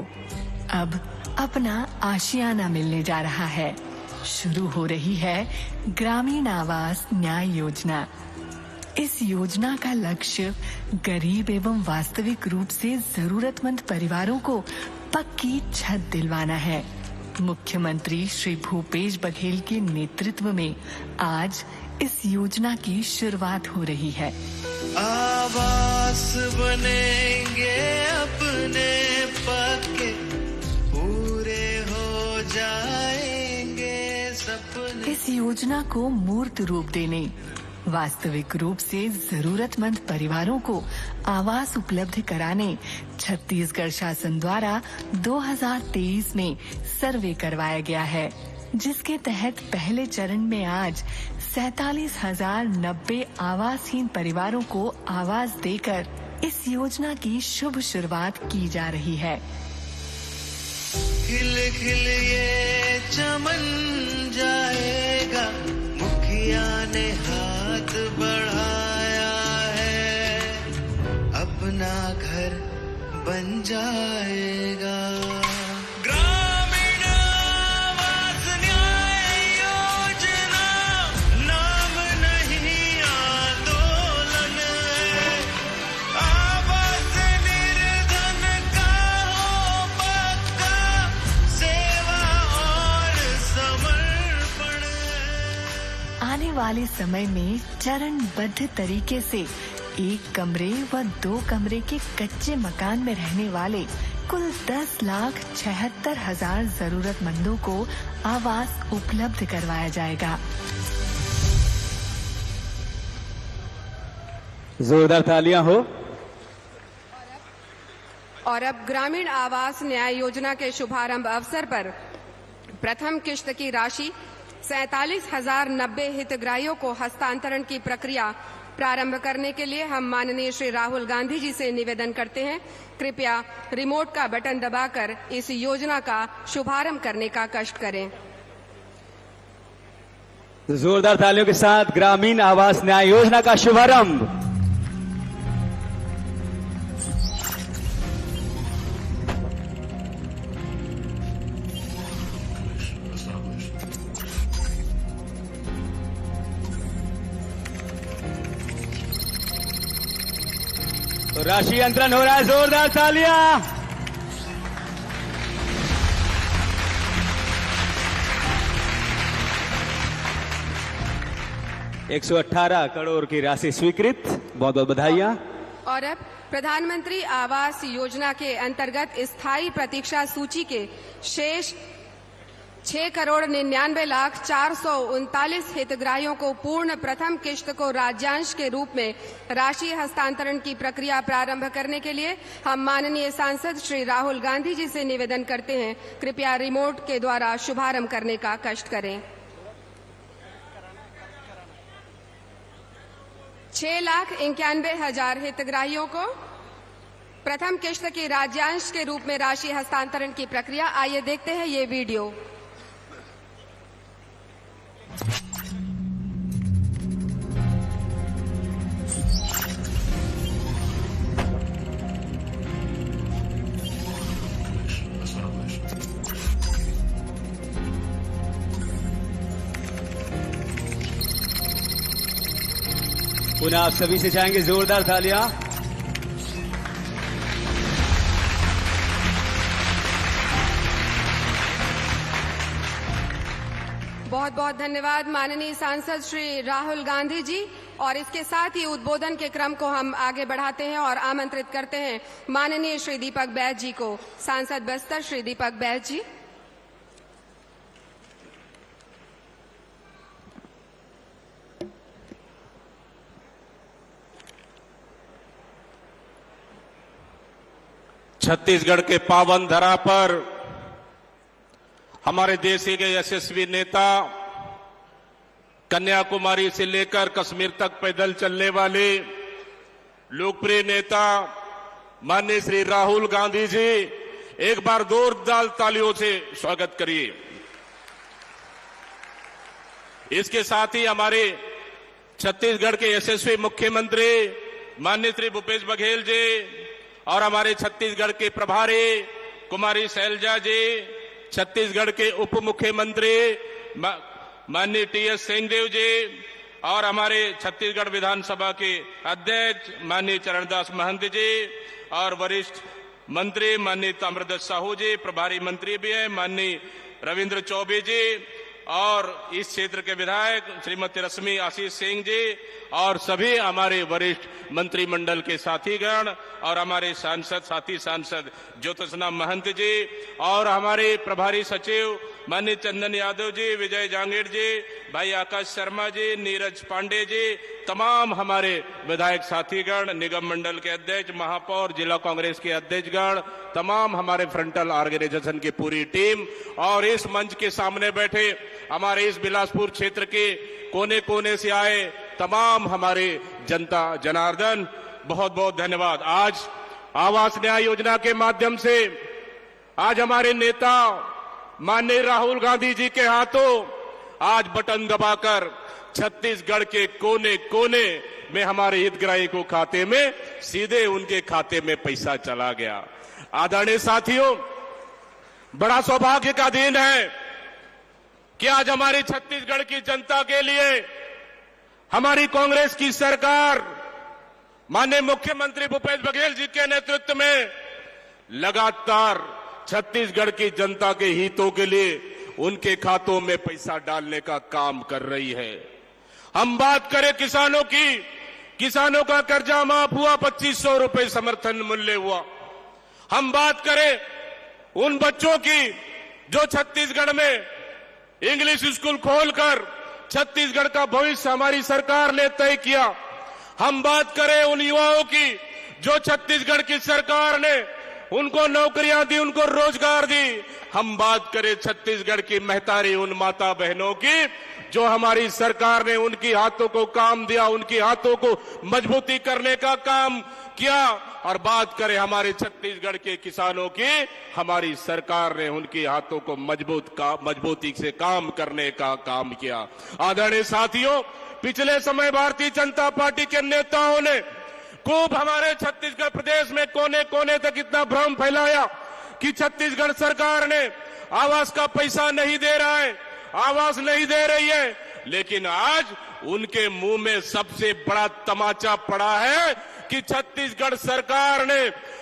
अब अपना आशियाना मिलने जा रहा है। शुरू हो रही है ग्रामीण आवास न्याय योजना। इस योजना का लक्ष्य गरीब एवं वास्तविक रूप से जरूरतमंद परिवारों को पक्की छत दिलवाना है। मुख्यमंत्री श्री भूपेश बघेल के नेतृत्व में आज इस योजना की शुरुआत हो रही है। आवास बनेंगे अपने पक्के, पूरे हो जाएंगे सपने। इस योजना को मूर्त रूप देने, वास्तविक रूप से जरूरतमंद परिवारों को आवास उपलब्ध कराने छत्तीसगढ़ शासन द्वारा 2023 में सर्वे करवाया गया है। जिसके तहत पहले चरण में आज 47,090 आवासहीन परिवारों को आवास देकर इस योजना की शुभ शुरुआत की जा रही है। खिल खिल ये चमन जाएगा, मुखिया ने हाथ बढ़ाया है, अपना घर बन जाएगा। ग्रामीण आवास न्याय योजना नाम नहीं आंदोलन है, आवास निर्धन का हो पक्का, सेवा और समर्पण है। आने वाले समय में चरणबद्ध तरीके से 1 कमरे व 2 कमरे के कच्चे मकान में रहने वाले कुल 10,76,000 जरूरतमंदों को आवास उपलब्ध करवाया जाएगा। जोरदार तालियां हो। और अब ग्रामीण आवास न्याय योजना के शुभारंभ अवसर पर प्रथम किश्त की राशि 47,090 हितग्राहियों को हस्तांतरण की प्रक्रिया प्रारंभ करने के लिए हम माननीय श्री राहुल गांधी जी से निवेदन करते हैं, कृपया रिमोट का बटन दबाकर इस योजना का शुभारंभ करने का कष्ट करें। जोरदार तालियों के साथ ग्रामीण आवास न्याय योजना का शुभारंभ। तो राशि अंतरण हो रहा है, जोरदार तालियां। $118 करोड़ की राशि स्वीकृत, बहुत बहुत बधाइयां। और अब प्रधानमंत्री आवास योजना के अंतर्गत स्थायी प्रतीक्षा सूची के शेष 6,99,439 हितग्राहियों को पूर्ण प्रथम किश्त को राज्यांश के रूप में राशि हस्तांतरण की प्रक्रिया प्रारंभ करने के लिए हम माननीय सांसद श्री राहुल गांधी जी से निवेदन करते हैं, कृपया रिमोट के द्वारा शुभारंभ करने का कष्ट करें। 6,91,000 हितग्राहियों को प्रथम किश्त की राज्यांश के रूप में राशि हस्तांतरण की प्रक्रिया। आइए देखते हैं ये वीडियो। पुनः आप सभी से चाहेंगे जोरदार तालियां। बहुत बहुत धन्यवाद माननीय सांसद श्री राहुल गांधी जी। और इसके साथ ही उद्बोधन के क्रम को हम आगे बढ़ाते हैं और आमंत्रित करते हैं माननीय श्री दीपक बैज जी को। सांसद बस्तर श्री दीपक बैज जी। छत्तीसगढ़ के पावन धरा पर हमारे देश के यशस्वी नेता, कन्याकुमारी से लेकर कश्मीर तक पैदल चलने वाले लोकप्रिय नेता माननीय श्री राहुल गांधी जी, एक बार जोरदार तालियों से स्वागत करिए। इसके साथ ही हमारे छत्तीसगढ़ के यशस्वी मुख्यमंत्री माननीय श्री भूपेश बघेल जी और हमारे छत्तीसगढ़ के प्रभारी कुमारी शैलजा जी, छत्तीसगढ़ के उप मुख्यमंत्री माननीय टी.एस. सिंहदेव जी और हमारे छत्तीसगढ़ विधानसभा के अध्यक्ष माननीय चरणदास महंत जी और वरिष्ठ मंत्री माननीय ताम्रध्वज साहू जी, प्रभारी मंत्री भी हैं माननीय रविंद्र चौबे जी और इस क्षेत्र के विधायक श्रीमती रश्मि आशीष सिंह जी और सभी हमारे वरिष्ठ मंत्रिमंडल के साथीगण और हमारे सांसद साथी सांसद ज्योतिषनाम महंत जी और हमारे प्रभारी सचिव माननीय चंदन यादव जी, विजय जांगीर जी, भाई आकाश शर्मा जी, नीरज पांडे जी, तमाम हमारे विधायक साथीगण, निगम मंडल के अध्यक्ष, महापौर, जिला कांग्रेस के अध्यक्षगण, तमाम हमारे फ्रंटल ऑर्गेनाइजेशन की पूरी टीम और इस मंच के सामने बैठे हमारे इस बिलासपुर क्षेत्र के कोने कोने से आए तमाम हमारे जनता जनार्दन, बहुत बहुत धन्यवाद। आज आवास न्याय योजना के माध्यम से आज हमारे नेता माननीय राहुल गांधी जी के हाथों आज बटन दबाकर छत्तीसगढ़ के कोने कोने में हमारे हितग्राही को खाते में सीधे उनके खाते में पैसा चला गया। आदरणीय साथियों, बड़ा सौभाग्य का दिन है कि आज हमारी छत्तीसगढ़ की जनता के लिए हमारी कांग्रेस की सरकार माननीय मुख्यमंत्री भूपेश बघेल जी के नेतृत्व में लगातार छत्तीसगढ़ की जनता के हितों के लिए उनके खातों में पैसा डालने का काम कर रही है। हम बात करें किसानों की, किसानों का कर्जा माफ हुआ, 2500 रुपए समर्थन मूल्य हुआ। हम बात करें उन बच्चों की जो छत्तीसगढ़ में इंग्लिश स्कूल खोलकर छत्तीसगढ़ का भविष्य हमारी सरकार ने तय किया। हम बात करें उन युवाओं की जो छत्तीसगढ़ की सरकार ने उनको नौकरियां दी, उनको रोजगार दी। हम बात करें छत्तीसगढ़ की महतारी उन माता बहनों की जो हमारी सरकार ने उनकी हाथों को काम दिया, उनकी हाथों को मजबूती करने का काम किया। और बात करें हमारे छत्तीसगढ़ के किसानों की, हमारी सरकार ने उनकी हाथों को मजबूती से काम करने का काम किया। आदरणीय साथियों, पिछले समय भारतीय जनता पार्टी के नेताओं ने खूब हमारे छत्तीसगढ़ प्रदेश में कोने कोने तक इतना भ्रम फैलाया कि छत्तीसगढ़ सरकार ने आवास का पैसा नहीं दे रहा है, आवास नहीं दे रही है। लेकिन आज उनके मुंह में सबसे बड़ा तमाचा पड़ा है कि छत्तीसगढ़ सरकार ने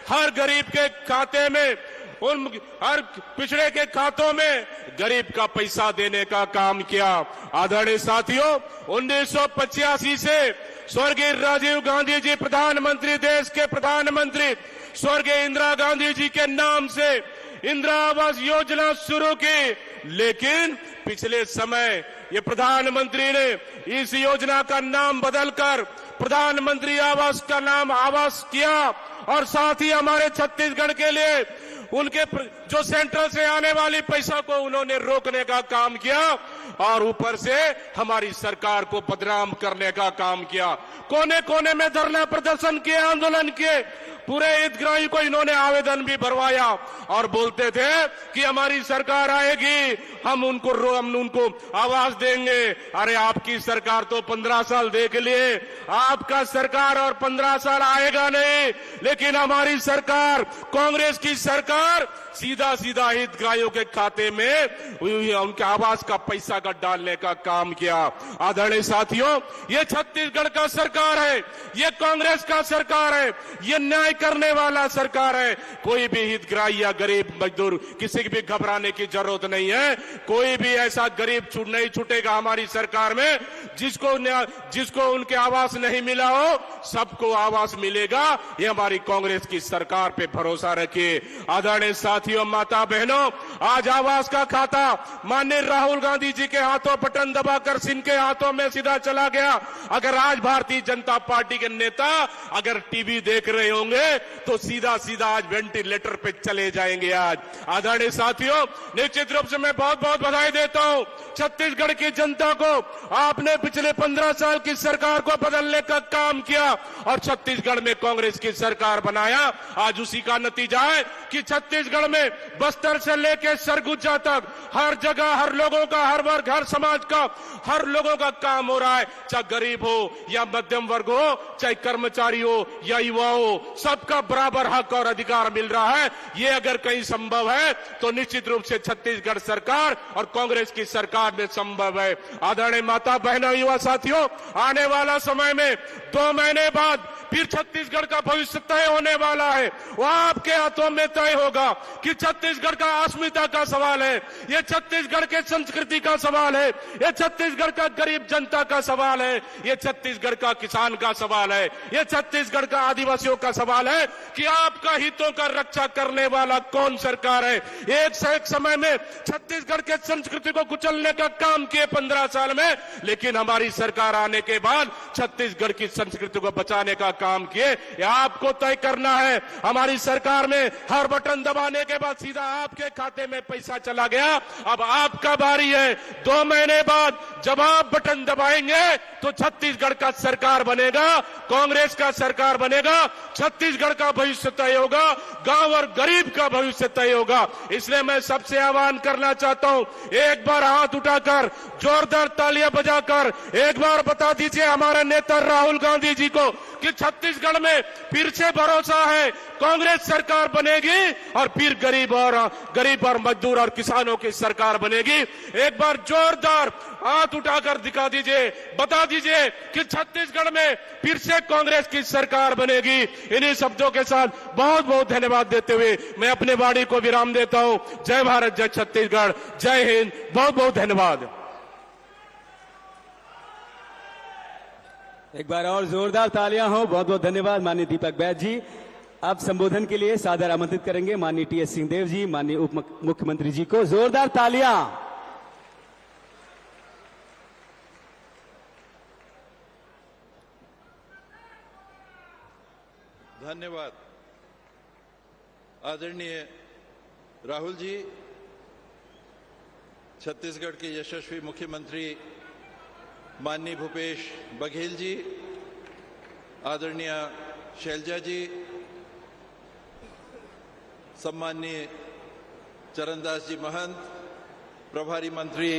हर गरीब के खाते में, उन हर पिछड़े के खातों में गरीब का पैसा देने का काम किया। आदरणीय साथियों, 1985 से स्वर्गीय राजीव गांधी जी प्रधानमंत्री, देश के प्रधानमंत्री स्वर्गीय इंदिरा गांधी जी के नाम से इंदिरा आवास योजना शुरू की। लेकिन पिछले समय ये प्रधानमंत्री ने इस योजना का नाम बदलकर प्रधानमंत्री आवास का नाम आवास किया और साथ ही हमारे छत्तीसगढ़ के लिए उनके जो सेंट्रल से आने वाली पैसा को उन्होंने रोकने का काम किया और ऊपर से हमारी सरकार को बदनाम करने का काम किया। कोने कोने में धरना प्रदर्शन किए, आंदोलन किए, पूरे हितग्राही को इन्होंने आवेदन भी भरवाया और बोलते थे कि हमारी सरकार आएगी, हम उनको आवास देंगे। अरे आपकी सरकार तो 15 साल देख लिए, आपका सरकार और 15 साल आएगा नहीं। लेकिन हमारी सरकार, कांग्रेस की सरकार सीधा सीधा हितग्राहियों के खाते में उनके आवास का पैसा का डालने का काम किया। आदरणीय साथियों, ये छत्तीसगढ़ का सरकार है, ये कांग्रेस का सरकार है, ये न्याय करने वाला सरकार है। कोई भी हितग्राही या गरीब मजदूर किसी की भी घबराने की जरूरत नहीं है। कोई भी ऐसा गरीब नहीं छूटेगा हमारी सरकार में जिसको उनके आवास नहीं मिला हो, सबको आवास मिलेगा। ये हमारी कांग्रेस की सरकार पे भरोसा रखिए। आदरणीय साथियों, माता बहनों, आज आवास का खाता माननीय राहुल गांधी जी के हाथों बटन दबाकर इनके हाथों में सीधा चला गया। अगर आज भारतीय जनता पार्टी के नेता अगर टीवी देख रहे होंगे तो सीधा सीधा आज वेंटिलेटर पे चले जाएंगे। आज आदरणीय साथियों, निश्चित रूप से मैं बहुत बहुत बधाई देता हूं छत्तीसगढ़ की जनता को। आपने पिछले 15 साल की सरकार को बदलने का काम किया और छत्तीसगढ़ में कांग्रेस की सरकार बनाया। आज उसी का नतीजा है कि छत्तीसगढ़ में बस्तर से लेकर सरगुजा तक हर जगह हर लोगों का, हर वर्ग, हर समाज का, हर लोगों का काम हो रहा है। चाहे गरीब हो या मध्यम वर्ग हो, चाहे कर्मचारी हो या युवा हो, सबका बराबर हक और अधिकार मिल रहा है। ये अगर कहीं संभव है तो निश्चित रूप से छत्तीसगढ़ सरकार और कांग्रेस की सरकार में संभव है। आदरणीय माता बहनों, युवा साथियों, आने वाला समय में 2 महीने बाद फिर छत्तीसगढ़ का भविष्य तय होने वाला है। वो आपके हाथों में तय होगा कि छत्तीसगढ़ का अस्मिता का सवाल है, ये छत्तीसगढ़ के संस्कृति का सवाल है, ये छत्तीसगढ़ का गरीब जनता का सवाल है, ये छत्तीसगढ़ का किसान का सवाल है, ये छत्तीसगढ़ का आदिवासियों का सवाल है कि आपका हितों का रक्षा करने वाला कौन सरकार है। एक से एक समय में छत्तीसगढ़ के संस्कृति को कुचलने का काम किए 15 साल में, लेकिन हमारी सरकार आने के बाद छत्तीसगढ़ की संस्कृति को बचाने का काम किए। ये आपको तय करना है। हमारी सरकार में हर बटन दबाने के बाद सीधा आपके खाते में पैसा चला गया। अब आपका बारी है। 2 महीने बाद जब आप बटन दबाएंगे तो छत्तीसगढ़ का सरकार बनेगा, कांग्रेस का सरकार बनेगा, छत्तीसगढ़ का भविष्य तय होगा, गांव और गरीब का भविष्य तय होगा। इसलिए मैं सबसे आह्वान करना चाहता हूं, एक बार हाथ उठाकर जोरदार तालियां बजाकर एक बार बता दीजिए हमारे नेता राहुल गांधी जी को कि छत्तीसगढ़ में फिर से भरोसा है, कांग्रेस सरकार बनेगी और फिर गरीब और मजदूर और किसानों की सरकार बनेगी। एक बार जोरदार हाथ उठाकर दिखा दीजिए, बता दीजिए कि छत्तीसगढ़ में फिर से कांग्रेस की सरकार बनेगी। इन्हीं शब्दों के साथ बहुत बहुत धन्यवाद देते हुए मैं अपने वाणी को विराम देता हूं। जय भारत, जय छत्तीसगढ़, जय हिंद, बहुत बहुत धन्यवाद। एक बार और जोरदार तालियां हो। बहुत बहुत धन्यवाद माननीय दीपक बैद जी। अब संबोधन के लिए सादर आमंत्रित करेंगे माननीय टी.एस. सिंहदेव जी, माननीय उप मुख्यमंत्री जी को। जोरदार तालियां। धन्यवाद। आदरणीय राहुल जी, छत्तीसगढ़ के यशस्वी मुख्यमंत्री माननीय भूपेश बघेल जी, आदरणीय शैलजा जी, सम्माननीय चरणदास जी महंत, प्रभारी मंत्री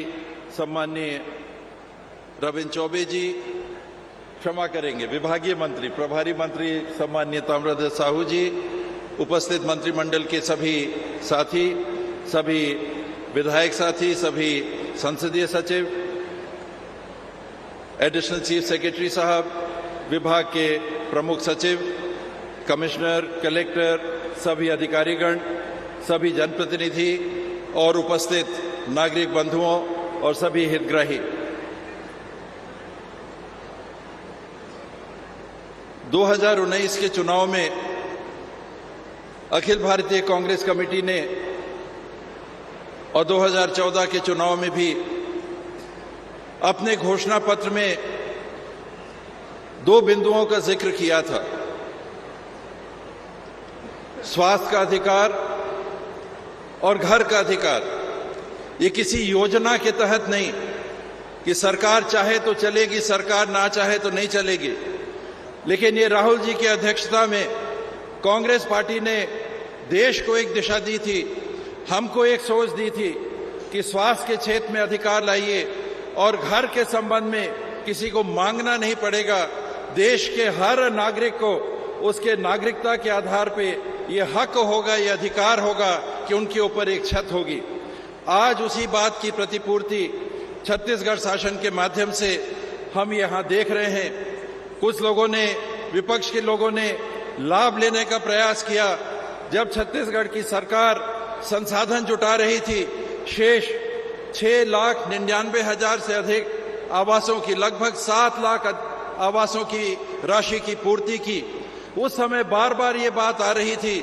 सम्माननीय रविंद्र चौबे जी, क्षमा करेंगे विभागीय मंत्री प्रभारी मंत्री सम्माननीय ताम्रध्वज साहू जी, उपस्थित मंत्रिमंडल के सभी साथी, सभी विधायक साथी, सभी संसदीय सचिव, एडिशनल चीफ सेक्रेटरी साहब, विभाग के प्रमुख सचिव, कमिश्नर, कलेक्टर, सभी अधिकारीगण, सभी जनप्रतिनिधि और उपस्थित नागरिक बंधुओं और सभी हितग्राही, 2019 के चुनाव में अखिल भारतीय कांग्रेस कमेटी ने और 2014 के चुनाव में भी अपने घोषणा पत्र में 2 बिंदुओं का जिक्र किया था। स्वास्थ्य का अधिकार और घर का अधिकार। ये किसी योजना के तहत नहीं कि सरकार चाहे तो चलेगी, सरकार ना चाहे तो नहीं चलेगी, लेकिन ये राहुल जी की अध्यक्षता में कांग्रेस पार्टी ने देश को एक दिशा दी थी, हमको एक सोच दी थी कि स्वास्थ्य के क्षेत्र में अधिकार लाइए और घर के संबंध में किसी को मांगना नहीं पड़ेगा। देश के हर नागरिक को उसके नागरिकता के आधार पे ये हक होगा, ये अधिकार होगा कि उनके ऊपर एक छत होगी। आज उसी बात की प्रतिपूर्ति छत्तीसगढ़ शासन के माध्यम से हम यहाँ देख रहे हैं। कुछ लोगों ने, विपक्ष के लोगों ने लाभ लेने का प्रयास किया। जब छत्तीसगढ़ की सरकार संसाधन जुटा रही थी, शेष 6,99,000 से अधिक आवासों की, लगभग 7 लाख आवासों की राशि की पूर्ति की, उस समय बार बार ये बात आ रही थी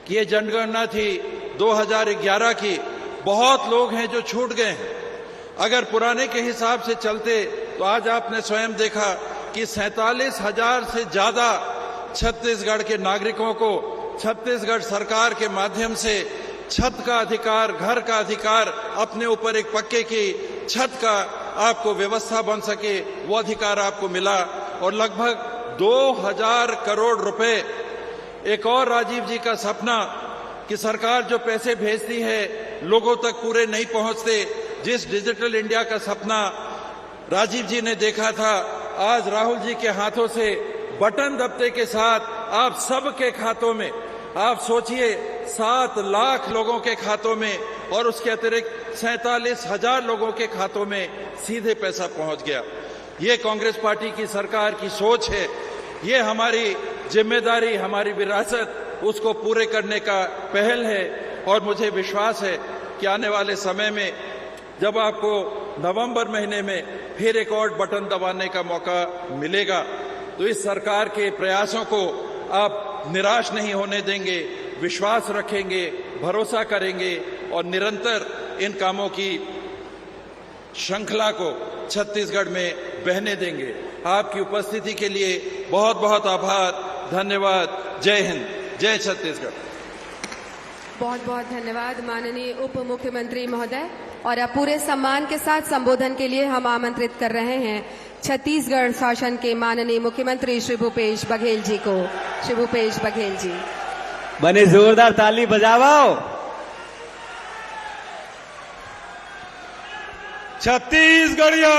कि ये जनगणना थी 2011 की, बहुत लोग हैं जो छूट गए हैं। अगर पुराने के हिसाब से चलते तो आज आपने स्वयं देखा कि 47,000 से ज्यादा छत्तीसगढ़ के नागरिकों को छत्तीसगढ़ सरकार के माध्यम से छत का अधिकार, घर का अधिकार, अपने ऊपर एक पक्के की छत का आपको व्यवस्था बन सके, वो अधिकार आपको मिला। और लगभग 2,000 करोड़ रुपए, एक और राजीव जी का सपना कि सरकार जो पैसे भेजती है लोगों तक पूरे नहीं पहुंचते, जिस डिजिटल इंडिया का सपना राजीव जी ने देखा था, आज राहुल जी के हाथों से बटन दबते के साथ आप सबके खातों में, आप सोचिए 7 लाख लोगों के खातों में और उसके अतिरिक्त 47,000 लोगों के खातों में सीधे पैसा पहुंच गया। ये कांग्रेस पार्टी की सरकार की सोच है ये हमारी जिम्मेदारी, हमारी विरासत, उसको पूरे करने का पहल है। और मुझे विश्वास है कि आने वाले समय में जब आपको नवंबर महीने में फिर एक और बटन दबाने का मौका मिलेगा तो इस सरकार के प्रयासों को आप निराश नहीं होने देंगे, विश्वास रखेंगे, भरोसा करेंगे और निरंतर इन कामों की श्रृंखला को छत्तीसगढ़ में बहने देंगे। आपकी उपस्थिति के लिए बहुत बहुत आभार, धन्यवाद। जय हिंद, जय छत्तीसगढ़। बहुत बहुत धन्यवाद माननीय उप मुख्यमंत्री महोदय। और अब पूरे सम्मान के साथ संबोधन के लिए हम आमंत्रित कर रहे हैं छत्तीसगढ़ शासन के माननीय मुख्यमंत्री श्री भूपेश बघेल जी को। श्री भूपेश बघेल जी, बने जोरदार ताली बजाओ। छत्तीसगढ़िया,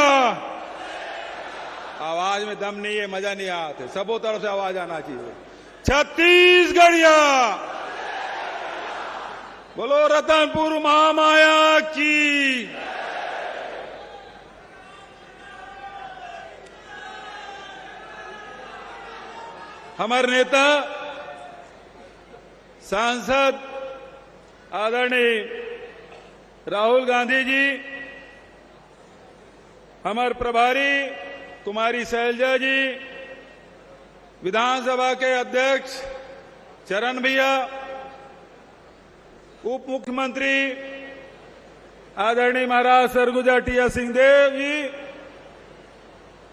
आवाज में दम नहीं है, मजा नहीं आते, सबों तरफ से आवाज आना चाहिए। छत्तीसगढ़िया, बोलो रतनपुर महामाया की। हमारे नेता सांसद आदरणीय राहुल गांधी जी, हमारे प्रभारी कुमारी शैलजा जी, विधानसभा के अध्यक्ष चरण भैया, उप मुख्यमंत्री आदरणीय महाराज सरगुजा टीएस सिंहदेव जी,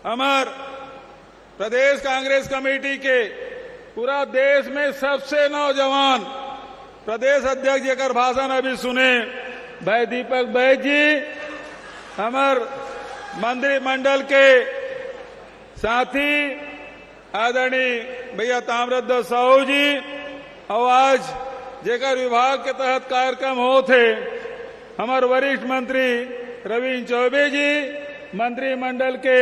हमार प्रदेश कांग्रेस कमेटी के पूरा देश में सबसे नौजवान प्रदेश अध्यक्ष जेकर भाषण अभी सुने भाई दीपक बैद जी, हमार मंत्रिमंडल के साथी आदरणीय भैया ताम्रध्वज साहू जी, और आज जेकर विभाग के तहत कार्यक्रम होते हमारे वरिष्ठ मंत्री रविन्द्र चौबे जी, मंत्रिमंडल के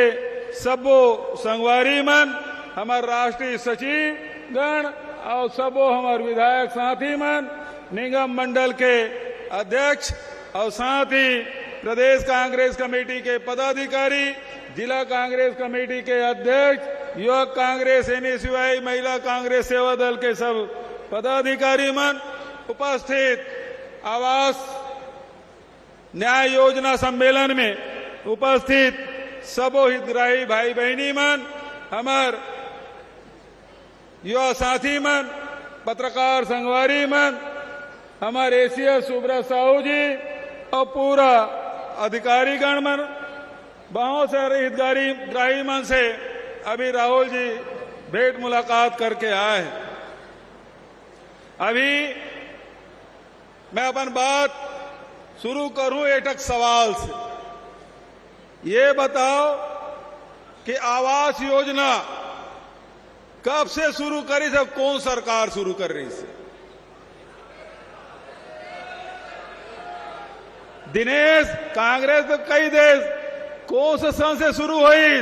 सबो संगवारी मन, हमारे राष्ट्रीय सचिव गण और सबो हमारे विधायक साथी मन, निगम मंडल के अध्यक्ष और साथ ही प्रदेश कांग्रेस कमेटी के पदाधिकारी, जिला कांग्रेस कमेटी के अध्यक्ष, युवक कांग्रेस, एनएसयूआई, महिला कांग्रेस सेवा दल के सब पदाधिकारी मन, उपस्थित आवास न्याय योजना सम्मेलन में उपस्थित सबो हितग्राही भाई बहनी मन, हमार युवा साथी मन, पत्रकार संगवारी मन, हमारे एसीएस सुब्रत साहू जी और पूरा अधिकारीगण मन, बहुत सारे हितग्राही मन से अभी राहुल जी भेंट मुलाकात करके आए हैं। अभी मैं अपन बात शुरू करूं एक सवाल से। ये बताओ कि आवास योजना कब से शुरू करी, सब कौन सरकार शुरू कर रही है? दिनेश, कांग्रेस तो कई देश कौन से सन से शुरू हुई?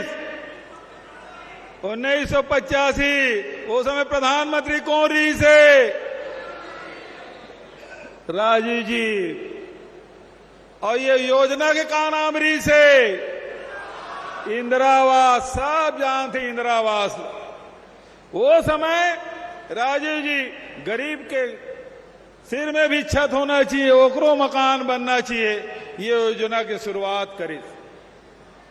1985। वो समय प्रधानमंत्री कौन रही से? राजीव जी। और ये योजना के का नाम रही से? इंदिरा आवास। सब जानते इंदिरा आवास। वो समय राजीव जी गरीब के सिर में भी छत होना चाहिए, ओकरो मकान बनना चाहिए, ये योजना की शुरुआत करी।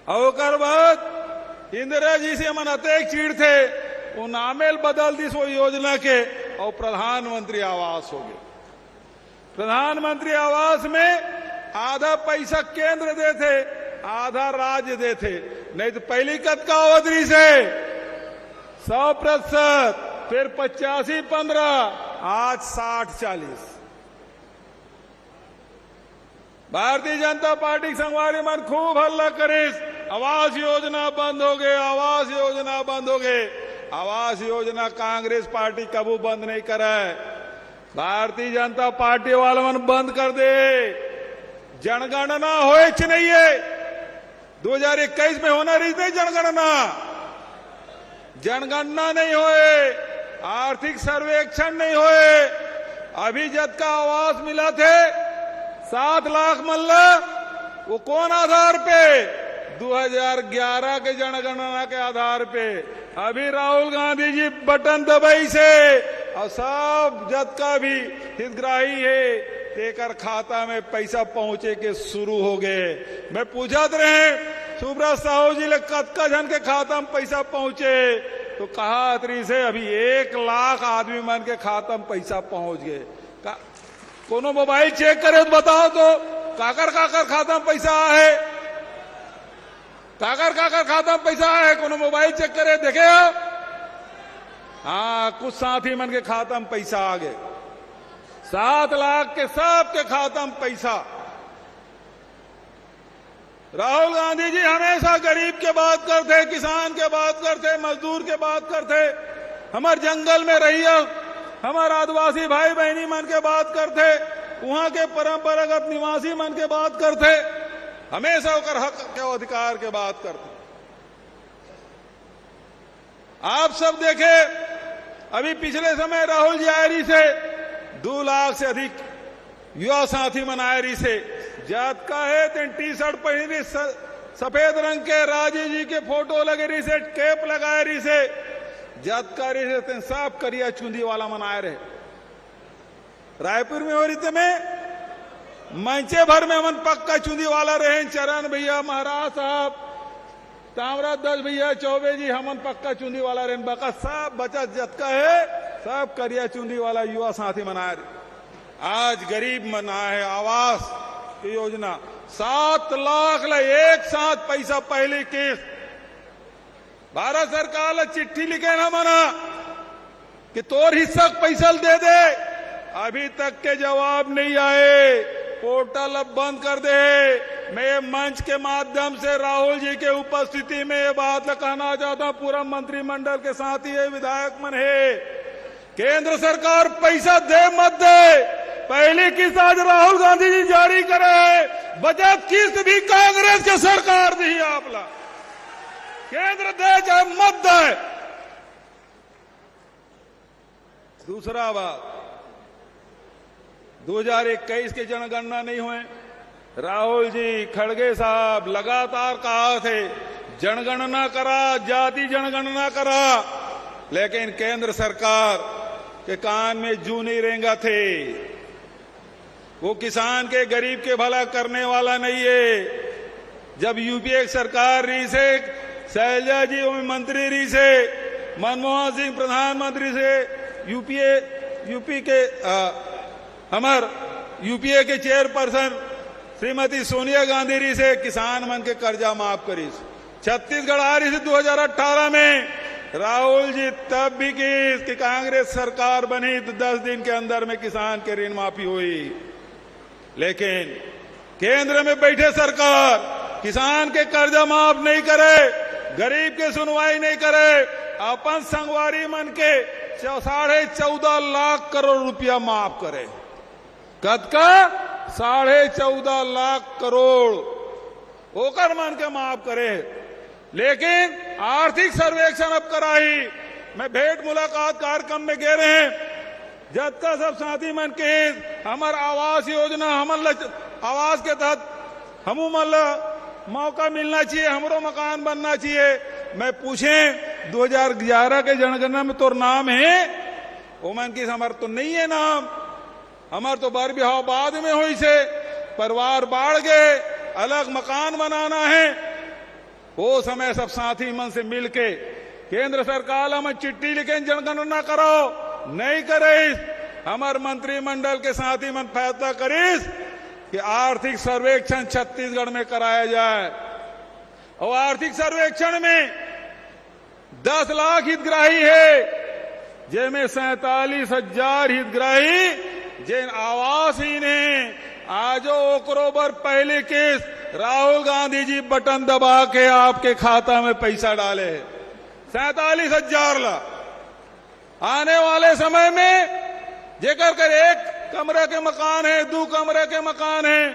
और बाद इंदिरा जी से मन अतेक चीड़ थे, वो नामेल बदल दी सो योजना के और प्रधानमंत्री आवास हो गए। प्रधानमंत्री आवास में आधा पैसा केंद्र देते, आधा राज्य देते। नहीं तो पहली कद का अवधि से 100%, फिर 85-15, आज 60-40। भारतीय जनता पार्टी संगवारी मन खूब हल्ला करे, आवास योजना बंद हो गए, आवास योजना बंद हो गए। आवास योजना कांग्रेस पार्टी कबू बंद नहीं करे, भारतीय जनता पार्टी वाला मन बंद कर दे। जनगणना होए च नहीं है, 2021 में होना रही थी जनगणना। जनगणना नहीं होए, आर्थिक सर्वेक्षण नहीं होए। अभी जब का आवास मिला थे 7 लाख मल्ला, वो कौन आधार पे? 2011 के जनगणना के आधार पे। अभी राहुल गांधी जी बटन दबाई से और सब जत का भी हितग्राही है तेकर खाता में पैसा पहुंचे के शुरू हो गए। मैं पूछत रहे सुब्रत साहू जी ले कतका जन के खाता में पैसा पहुंचे तो कहा अतरी से अभी 1 लाख आदमी मन के खाता में पैसा पहुंच गए। कोनो मोबाइल चेक करे तो बताओ तो काकर खाता में पैसा है, काकर खाता में पैसा है, कोनो मोबाइल चेक करे देखे हो? हाँ, कुछ साथी मन के खाता में पैसा आ गए। 7 लाख के सबके खाता में पैसा। राहुल गांधी जी हमेशा गरीब के बात करते, किसान के बात करते, मजदूर के बात करते, हमारे जंगल में रहिए हमारे आदिवासी भाई बहनी मन के बात करते, वहां के परंपरागत निवासी मन के बात करते, हमेशा होकर हक के अधिकार के बात करते। आप सब देखे अभी पिछले समय राहुल जी आयरी से 2 लाख से अधिक युवा साथी मन आयरी से जात का है तेन टी-शर्ट पहनी सफेद रंग के राजीव जी के फोटो लगे रही से कैप लगाए रही से जातकारी से तेन साफ करिया चुंदी वाला मनाए रहे। रायपुर में हो रही में मंचे भर में मन पक्का चुंदी वाला रहे। चरण भैया, महाराज साहब, ताम्रध्वज भैया, चौबे जी हमन पक्का चुंदी वाला रहे। बका सब बचत जतका है सब करिया चुंदी वाला युवा साथी मनाए रहे। आज गरीब मना है आवास की योजना 7 लाख ला एक साथ पैसा पहले किस्त भारत सरकार ला चिट्ठी लिखे ना मना कि तोर हिस्सा पैसा दे दे, अभी तक के जवाब नहीं आए। पोर्टल अब बंद कर दे। मैं मंच के माध्यम से राहुल जी के उपस्थिति में ये बात कहना चाहता हूं, पूरा मंत्रिमंडल के साथ ही विधायक मन है, केंद्र सरकार पैसा दे मत दे, पहली किस्त आज राहुल गांधी जी जारी करे, बचत किस्त भी कांग्रेस के सरकार दी आपला, केंद्र दे चाहे मत दे। दूसरा बात, 2021 के जनगणना नहीं हुए। राहुल जी, खड़गे साहब लगातार कहा थे जनगणना करा, जाति जनगणना करा, लेकिन केंद्र सरकार के कान में जू नहीं रेंगा थे। वो किसान के गरीब के भला करने वाला नहीं है। जब यूपीए सरकार रही से, शैलजा जी मंत्री रही से, मनमोहन सिंह प्रधानमंत्री से, यूपी के हमार यूपीए के चेयरपर्सन श्रीमती सोनिया गांधी जी से किसान मन के कर्जा माफ करी। छत्तीसगढ़ आ रही से 2018 में राहुल जी तब भी कि कांग्रेस सरकार बनी तो 10 दिन के अंदर में किसान के ऋण माफी हुई। लेकिन केंद्र में बैठे सरकार किसान के कर्जा माफ नहीं करे, गरीब के सुनवाई नहीं करे, अपन संगवारी मन के 14.5 लाख करोड़ रुपया माफ करे। कद का 14.5 लाख करोड़ ओकर मन के माफ करे। लेकिन आर्थिक सर्वेक्षण अब कराई। मैं भेंट मुलाकात कार्यक्रम में गए रहे, जब का सब साथी मन के हमार आवास योजना, हमार आवास के तहत हमू मन मौका मिलना चाहिए, हमरो मकान बनना चाहिए। मैं पूछे 2011 के जनगणना में तोर नाम है? वो मन की हमार तो नहीं है नाम, हमार तो बार बिहाव बाद में हुई से, परिवार बाढ़ गए, अलग मकान बनाना है। वो समय सब साथी मन से मिलके केंद्र सरकार में चिट्ठी लिखे जनगणना कराओ, नहीं करीस। हमार मंत्रिमंडल के साथी मन फैसला करीस कि आर्थिक सर्वेक्षण छत्तीसगढ़ में कराया जाए। और आर्थिक सर्वेक्षण में 10 लाख हितग्राही है, जिनमें 47,000 हितग्राही जिन आवासहीन है। आज ओकरो बर पहले किस्त राहुल गांधी जी बटन दबा के आपके खाता में पैसा डाले 47,000 ला। आने वाले समय में जेकर कर 1 कमरे के मकान है, 2 कमरे के मकान है,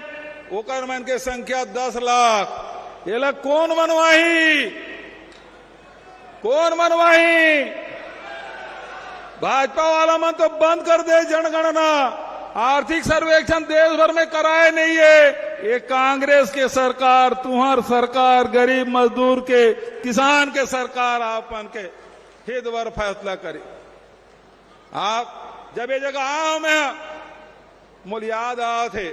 ओकर मन के संख्या 10 लाख। ये लोग कौन बनवाही? कौन बनवाही? भाजपा वाला मन तो बंद कर दे जनगणना। आर्थिक सर्वेक्षण देश भर में कराए नहीं है, ये कांग्रेस के सरकार, तुम्हार सरकार, गरीब मजदूर के, किसान के सरकार आपन के हितवर फैसला करे। आप जब ये जगह आओ मैं मुझे याद आया थे,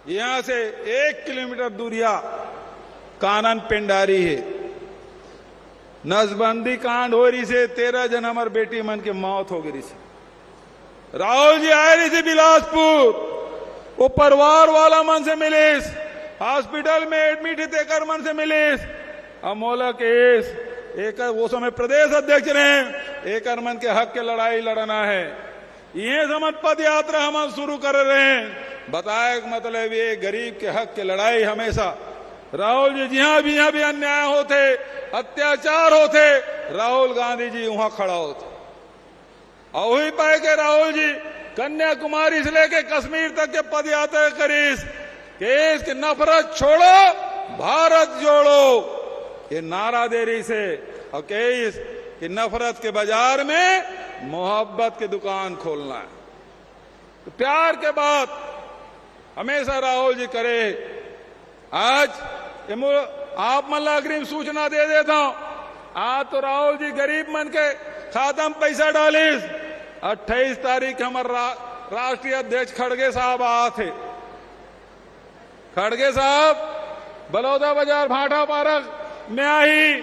यहां से 1 किलोमीटर दूरिया कानन पिंडारी है। नसबंदी कांड हो रही से 13 जन हमारे बेटी मन की मौत हो गई से। राहुल जी आए रही थी बिलासपुर, वो परिवार वाला मन से मिलिस, हॉस्पिटल में एडमिट थे कर मन से मिलिस। अमोला केस एक वो समय प्रदेश अध्यक्ष रहे, एक मन के हक के लड़ाई लड़ना है। ये समझ पद यात्रा हम शुरू कर रहे हैं। बताए मतलब ये गरीब के हक के लड़ाई हमेशा राहुल जी जहां भी अन्याय होते, अत्याचार होते, राहुल गांधी जी वहां खड़ा होते। और वही पाए के राहुल जी कन्याकुमारी से लेके कश्मीर तक के पद यात्रा करीस केस की नफरत छोड़ो भारत जोड़ो, ये नारा दे रही से। और केस कि नफरत के बाजार में मोहब्बत की दुकान खोलना है। तो प्यार के बात हमेशा राहुल जी करे। आज आप मला अग्रिम सूचना दे देता हूं, आज तो राहुल जी गरीब मन के खाता में पैसा डालिस। 28 तारीख हमारे राष्ट्रीय अध्यक्ष खड़गे साहब आए थे। खड़गे साहब बलौदा बाजार भाटा पार्क में आई,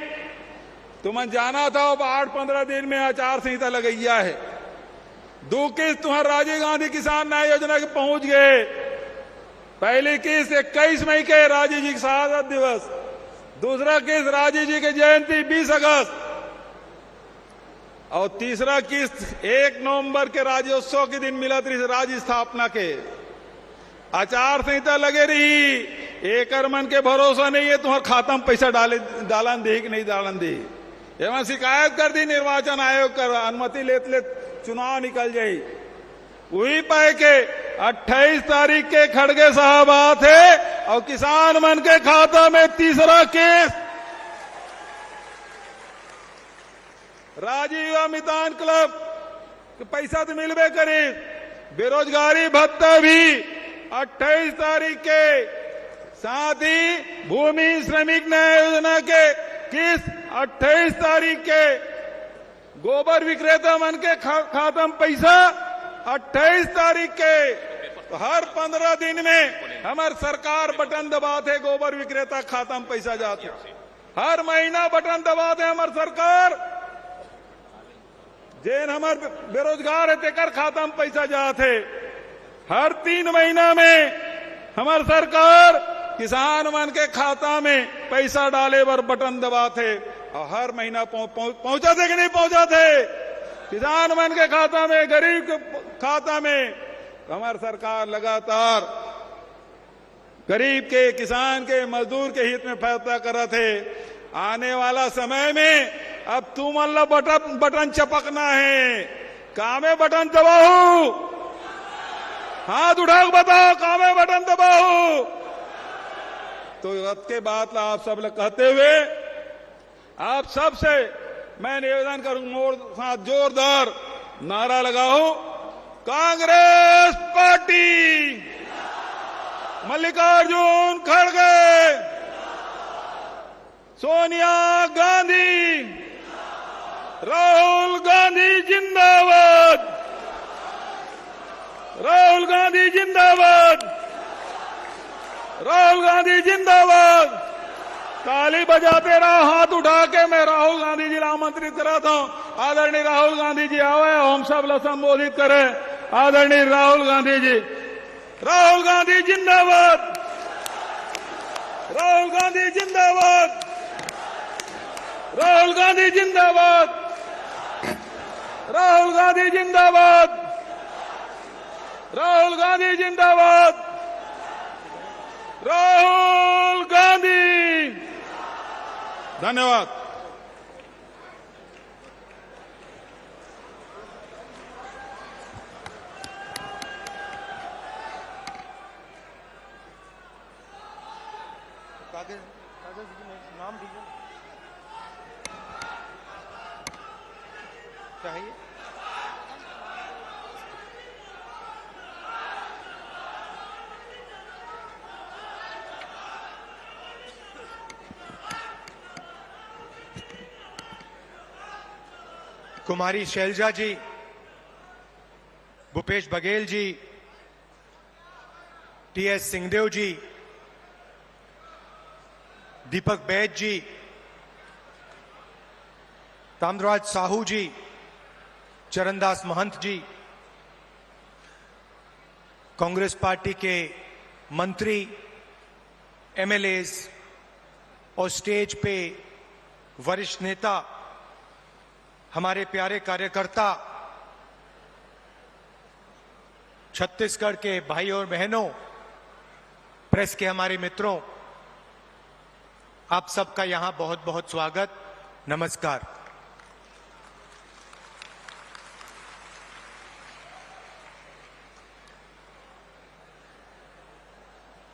तुम्हें जाना था। अब 8-15 दिन में आचार संहिता लगैया है। 2 किस्त तुम्हारे राजीव गांधी किसान न्याय योजना के पहुंच गए। पहली किस्त 21 मई के राजीव जी का शहादत दिवस, दूसरा किस्त राजीव जी की जयंती 20 अगस्त, और तीसरा किस्त 1 नवंबर के राज्योत्सव के दिन मिला थी राज्य स्थापना के। आचार संहिता लगे रही, एक मन के भरोसा नहीं है तुम्हारे खाता में पैसा डालन दे कि नहीं डालन दे। एवं शिकायत कर दी निर्वाचन आयोग कर, अनुमति लेते चुनाव निकल जाये। वही पाए के 28 तारीख के खड़गे साहब आए थे और किसान मन के खाता में तीसरा केस राजीव अमितान क्लब पैसा तो मिलबे करे। बेरोजगारी भत्ता भी 28 तारीख के, साथ ही भूमि श्रमिक न्याय योजना के किस्त 28 तारीख के, गोबर विक्रेता मन के खाता में पैसा 28 तारीख के। तो हर 15 दिन में हमार सरकार बटन दबाते, गोबर विक्रेता खाता में पैसा जाते। हर महीना बटन दबाते हमार सरकार, जेन हमार बेरोजगार है तेकर खाता में पैसा जाते। हर 3 महीना में हमार सरकार किसान मन के खाता में पैसा डाले पर बटन दबाते। और हर महीना पहुंचाते कि नहीं पहुंचाते किसान मन के खाता में, गरीब के खाता में। हमारी सरकार लगातार गरीब के, किसान के, मजदूर के हित में फैसला कर रहे थे। आने वाला समय में अब तुम अल्लाह बटन चपकना है। कहाँ में बटन दबाओ? हाथ उठा के बताओ कहाँ में बटन दबाओ? तो रथ के बात आप सब लोग कहते हुए आप सबसे मैं निवेदन करूंगा, जोरदार नारा लगाओ, कांग्रेस पार्टी, मल्लिकार्जुन खड़गे, सोनिया गांधी, राहुल गांधी जिंदाबाद, राहुल गांधी जिंदाबाद, राहुल गांधी जिंदाबाद। ताली बजाते रहो, हाथ उठा के मैं राहुल गांधी जी आमंत्रित कराता हूं। आदरणीय राहुल गांधी जी आवे, हम सब लोग संबोधित करें। आदरणीय राहुल गांधी जी, राहुल गांधी जिंदाबाद, राहुल गांधी जिंदाबाद, राहुल गांधी जिंदाबाद, राहुल गांधी जिंदाबाद, राहुल गांधी जिंदाबाद, राहुल गांधी। धन्यवाद। नाम दीजिए चाहिए। कुमारी शैलजा जी, भूपेश बघेल जी, टीएस सिंहदेव जी, दीपक बैज जी, ताम्रराज साहू जी, चरणदास महंत जी, कांग्रेस पार्टी के मंत्री, एमएलएज और स्टेज पे वरिष्ठ नेता, हमारे प्यारे कार्यकर्ता, छत्तीसगढ़ के भाई और बहनों, प्रेस के हमारे मित्रों, आप सबका यहां बहुत बहुत स्वागत, नमस्कार।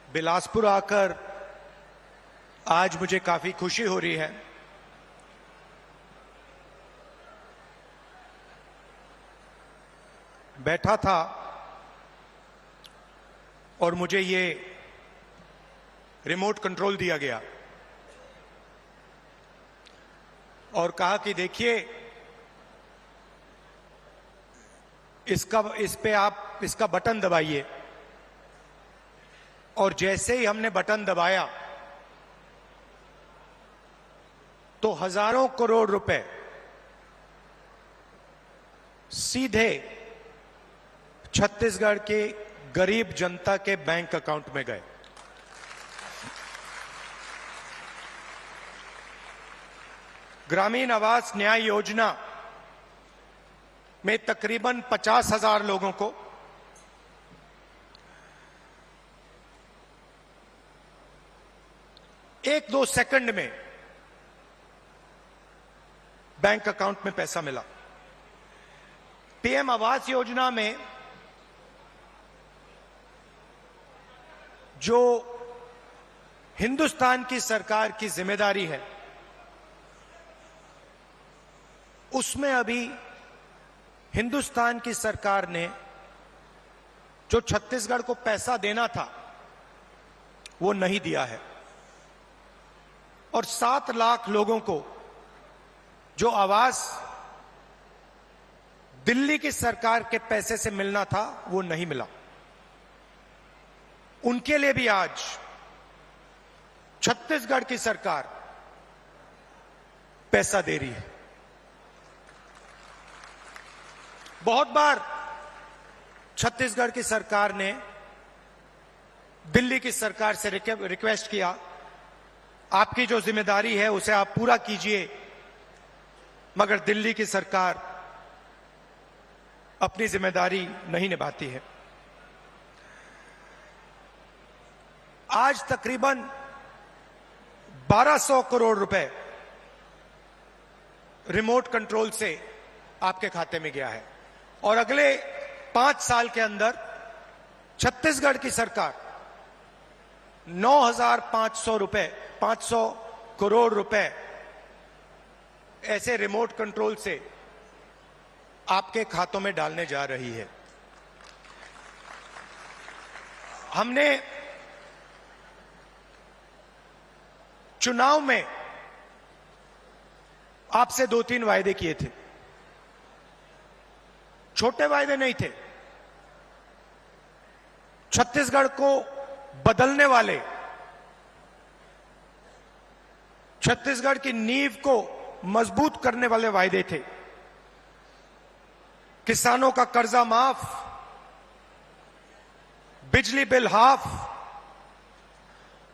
बिलासपुर आकर आज मुझे काफी खुशी हो रही है। बैठा था और मुझे ये रिमोट कंट्रोल दिया गया और कहा कि देखिए इस पे आप इसका बटन दबाइए, और जैसे ही हमने बटन दबाया तो हजारों करोड़ रुपए सीधे छत्तीसगढ़ के गरीब जनता के बैंक अकाउंट में गए। ग्रामीण आवास न्याय योजना में तकरीबन 50,000 लोगों को एक दो सेकंड में बैंक अकाउंट में पैसा मिला। पीएम आवास योजना में जो हिंदुस्तान की सरकार की जिम्मेदारी है, उसमें अभी हिंदुस्तान की सरकार ने जो छत्तीसगढ़ को पैसा देना था वो नहीं दिया है, और 7 लाख लोगों को जो आवास दिल्ली की सरकार के पैसे से मिलना था वो नहीं मिला। उनके लिए भी आज छत्तीसगढ़ की सरकार पैसा दे रही है। बहुत बार छत्तीसगढ़ की सरकार ने दिल्ली की सरकार से रिक्वेस्ट किया, आपकी जो जिम्मेदारी है उसे आप पूरा कीजिए, मगर दिल्ली की सरकार अपनी जिम्मेदारी नहीं निभाती है। आज तकरीबन 1200 करोड़ रुपए रिमोट कंट्रोल से आपके खाते में गया है, और अगले 5 साल के अंदर छत्तीसगढ़ की सरकार 500 करोड़ रुपए ऐसे रिमोट कंट्रोल से आपके खातों में डालने जा रही है। हमने चुनाव में आपसे 2-3 वायदे किए थे। छोटे वायदे नहीं थे, छत्तीसगढ़ को बदलने वाले, छत्तीसगढ़ की नींव को मजबूत करने वाले वायदे थे। किसानों का कर्जा माफ, बिजली बिल हाफ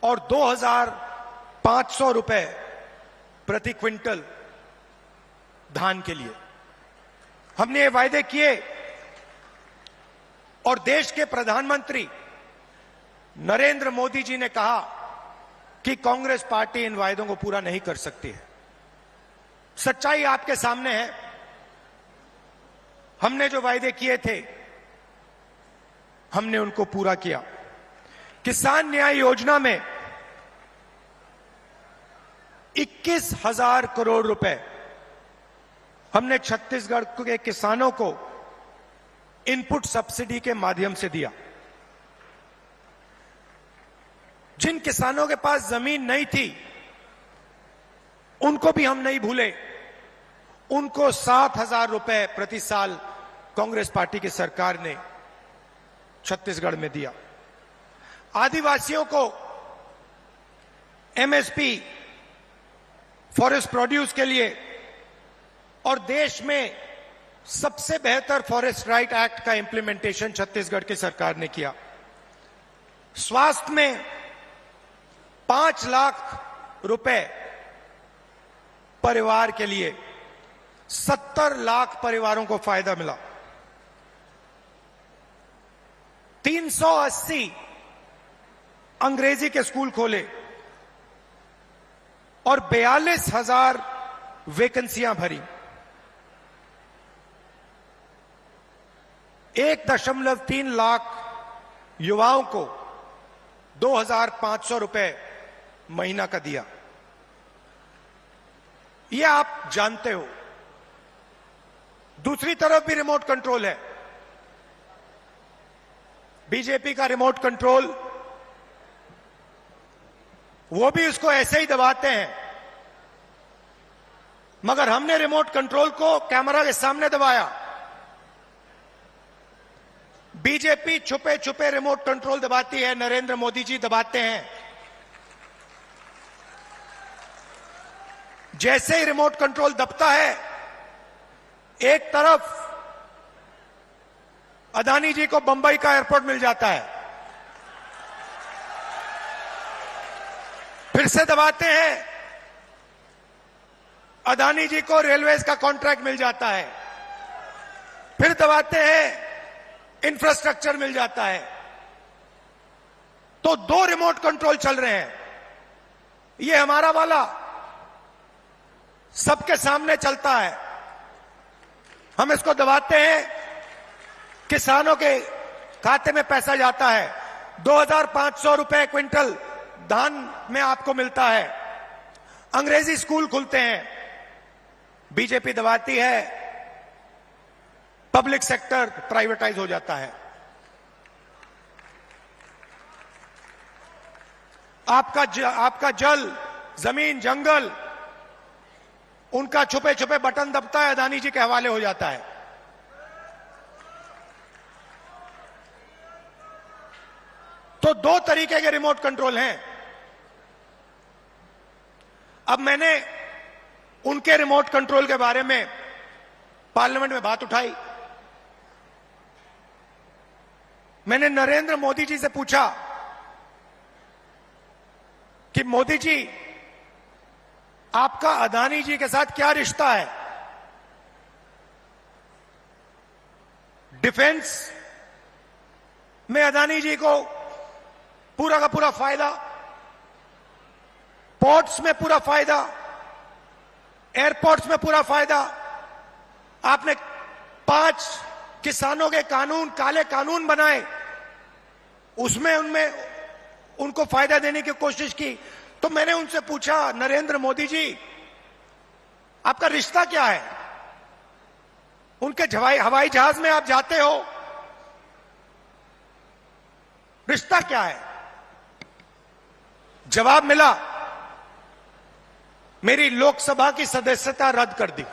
और 2,500 रुपए प्रति क्विंटल धान के लिए हमने ये वायदे किए, और देश के प्रधानमंत्री नरेंद्र मोदी जी ने कहा कि कांग्रेस पार्टी इन वायदों को पूरा नहीं कर सकती है। सच्चाई आपके सामने है। हमने जो वायदे किए थे हमने उनको पूरा किया। किसान न्याय योजना में 21,000 करोड़ रुपए हमने छत्तीसगढ़ के किसानों को इनपुट सब्सिडी के माध्यम से दिया। जिन किसानों के पास जमीन नहीं थी उनको भी हम नहीं भूले, उनको 7,000 रुपए प्रति साल कांग्रेस पार्टी की सरकार ने छत्तीसगढ़ में दिया। आदिवासियों को एमएसपी फॉरेस्ट प्रोड्यूस के लिए और देश में सबसे बेहतर फॉरेस्ट राइट एक्ट का इंप्लीमेंटेशन छत्तीसगढ़ की सरकार ने किया। स्वास्थ्य में 5 लाख रुपए परिवार के लिए 70 लाख परिवारों को फायदा मिला। 380 अंग्रेजी के स्कूल खोले और 42,000 वैकेंसियां भरी। 1.3 लाख युवाओं को 2,500 रुपए महीना का दिया। यह आप जानते हो। दूसरी तरफ भी रिमोट कंट्रोल है। बीजेपी का रिमोट कंट्रोल, वो भी उसको ऐसे ही दबाते हैं, मगर हमने रिमोट कंट्रोल को कैमरा के सामने दबाया। बीजेपी छुपे छुपे रिमोट कंट्रोल दबाती है, नरेंद्र मोदी जी दबाते हैं। जैसे ही रिमोट कंट्रोल दबता है, एक तरफ अदानी जी को बंबई का एयरपोर्ट मिल जाता है, फिर से दबाते हैं, अदानी जी को रेलवेज का कॉन्ट्रैक्ट मिल जाता है, फिर दबाते हैं, इंफ्रास्ट्रक्चर मिल जाता है। तो 2 रिमोट कंट्रोल चल रहे हैं। ये हमारा वाला सबके सामने चलता है। हम इसको दबाते हैं, किसानों के खाते में पैसा जाता है। 2,500 रुपए क्विंटल धान में आपको मिलता है। अंग्रेजी स्कूल खुलते हैं। बीजेपी दबाती है, पब्लिक सेक्टर प्राइवेटाइज हो जाता है। आपका जल, जमीन, जंगल, उनका छुपे छुपे बटन दबता है, अदानी जी के हवाले हो जाता है। तो 2 तरीके के रिमोट कंट्रोल हैं। अब मैंने उनके रिमोट कंट्रोल के बारे में पार्लियामेंट में बात उठाई। मैंने नरेंद्र मोदी जी से पूछा कि मोदी जी, आपका अदानी जी के साथ क्या रिश्ता है? डिफेंस में अदानी जी को पूरा का पूरा फायदा, पोर्ट्स में पूरा फायदा, एयरपोर्ट्स में पूरा फायदा। आपने 5 किसानों के कानून, काले कानून बनाए, उसमें उनको फायदा देने की कोशिश की। तो मैंने उनसे पूछा, नरेंद्र मोदी जी, आपका रिश्ता क्या है? उनके हवाई जहाज में आप जाते हो, रिश्ता क्या है? जवाब मिला, मेरी लोकसभा की सदस्यता रद्द कर दी।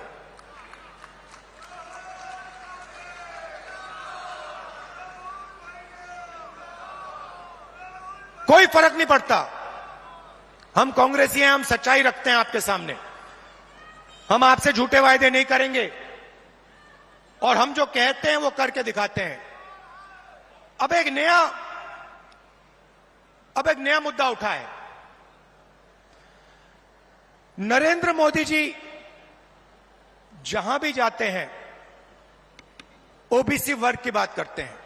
कोई फर्क नहीं पड़ता। हम कांग्रेसी हैं, हम सच्चाई रखते हैं आपके सामने। हम आपसे झूठे वायदे नहीं करेंगे और हम जो कहते हैं वो करके दिखाते हैं। अब एक नया मुद्दा उठा है। नरेंद्र मोदी जी जहां भी जाते हैं ओबीसी वर्ग की बात करते हैं।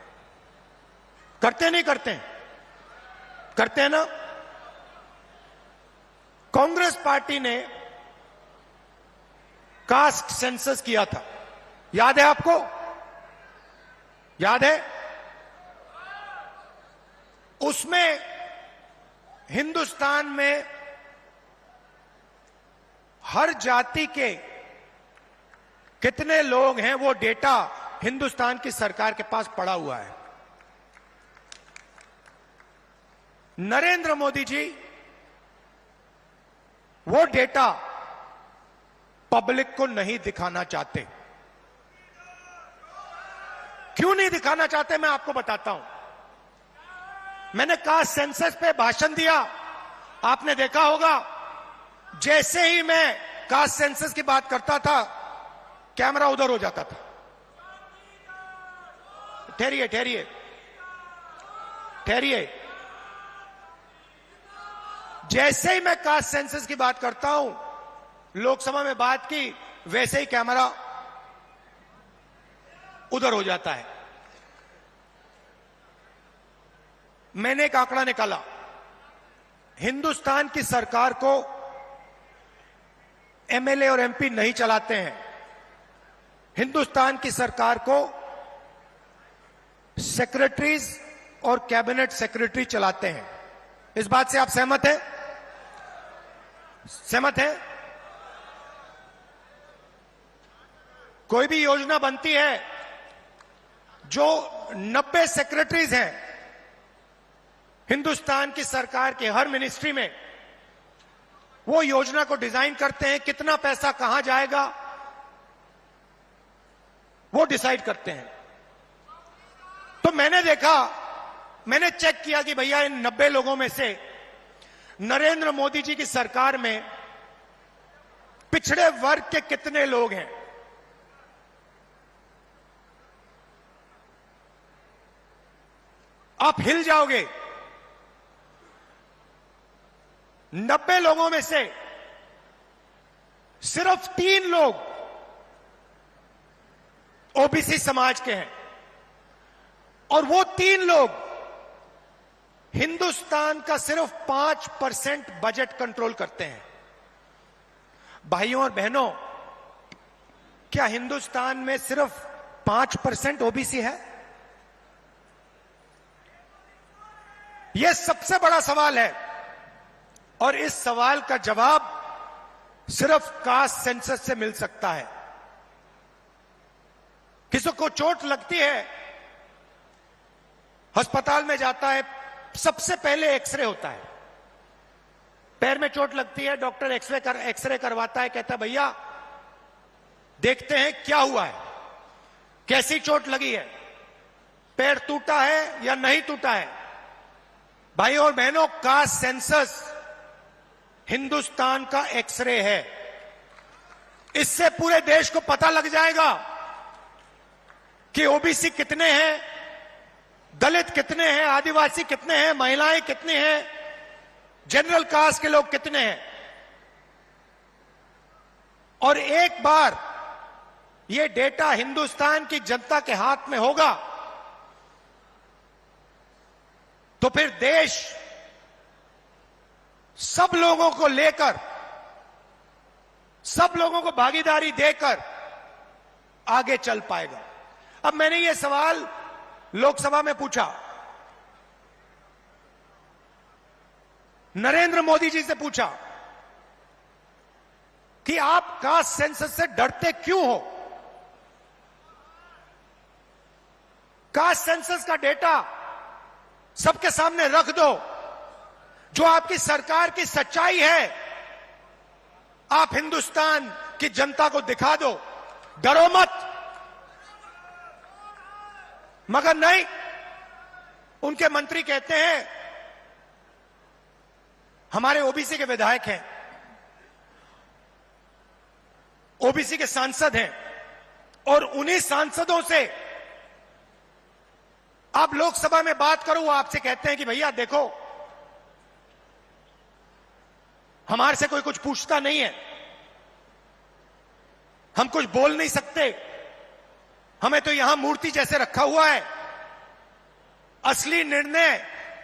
करते नहीं करते हैं? करते हैं ना। कांग्रेस पार्टी ने कास्ट सेंसस किया था, याद है आपको? याद है? उसमें हिंदुस्तान में हर जाति के कितने लोग हैं वो डेटा हिंदुस्तान की सरकार के पास पड़ा हुआ है। नरेंद्र मोदी जी वो डेटा पब्लिक को नहीं दिखाना चाहते। क्यों नहीं दिखाना चाहते मैं आपको बताता हूं। मैंने कास्ट सेंसस पे भाषण दिया, आपने देखा होगा, जैसे ही मैं कास्ट सेंसस की बात करता था कैमरा उधर हो जाता था। ठहरिए ठहरिए ठहरिए, जैसे ही मैं कास्ट सेंसस की बात करता हूं, लोकसभा में बात की, वैसे ही कैमरा उधर हो जाता है। मैंने एक आंकड़ा निकाला, हिंदुस्तान की सरकार को एमएलए और एमपी नहीं चलाते हैं, हिंदुस्तान की सरकार को सेक्रेटरीज और कैबिनेट सेक्रेटरी चलाते हैं। इस बात से आप सहमत हैं? सहमत हैं? कोई भी योजना बनती है, जो 90 सेक्रेटरीज हैं हिंदुस्तान की सरकार के हर मिनिस्ट्री में, वो योजना को डिजाइन करते हैं, कितना पैसा कहां जाएगा वो डिसाइड करते हैं। तो मैंने देखा, मैंने चेक किया कि भैया इन 90 लोगों में से नरेंद्र मोदी जी की सरकार में पिछड़े वर्ग के कितने लोग हैं। आप हिल जाओगे। 90 लोगों में से सिर्फ 3 लोग ओबीसी समाज के हैं, और वो 3 लोग हिंदुस्तान का सिर्फ 5% बजट कंट्रोल करते हैं। भाइयों और बहनों, क्या हिंदुस्तान में सिर्फ 5% ओबीसी है? यह सबसे बड़ा सवाल है, और इस सवाल का जवाब सिर्फ कास्ट सेंसस से मिल सकता है। किसी को चोट लगती है, अस्पताल में जाता है, सबसे पहले एक्सरे होता है। पैर में चोट लगती है, डॉक्टर एक्सरे करवाता है, कहता है भैया देखते हैं क्या हुआ है, कैसी चोट लगी है, पैर टूटा है या नहीं टूटा है। भाइयों और बहनों, कास्ट सेंसस हिंदुस्तान का एक्सरे है। इससे पूरे देश को पता लग जाएगा कि ओबीसी कितने हैं, दलित कितने हैं, आदिवासी कितने हैं, महिलाएं कितनी हैं, जनरल कास्ट के लोग कितने हैं। और एक बार यह डेटा हिंदुस्तान की जनता के हाथ में होगा तो फिर देश सब लोगों को लेकर, सब लोगों को भागीदारी देकर आगे चल पाएगा। अब मैंने यह सवाल लोकसभा में पूछा, नरेंद्र मोदी जी से पूछा कि आप कास्ट सेंसस से डरते क्यों हो? कास्ट सेंसस का डेटा सबके सामने रख दो, जो आपकी सरकार की सच्चाई है, आप हिंदुस्तान की जनता को दिखा दो, डरो मत। मगर नहीं, उनके मंत्री कहते हैं हमारे ओबीसी के विधायक हैं, ओबीसी के सांसद हैं, और उन्हीं सांसदों से आप लोकसभा में बात करो, वो आपसे कहते हैं कि भैया देखो हमारे से कोई कुछ पूछता नहीं है, हम कुछ बोल नहीं सकते, हमें तो यहां मूर्ति जैसे रखा हुआ है। असली निर्णय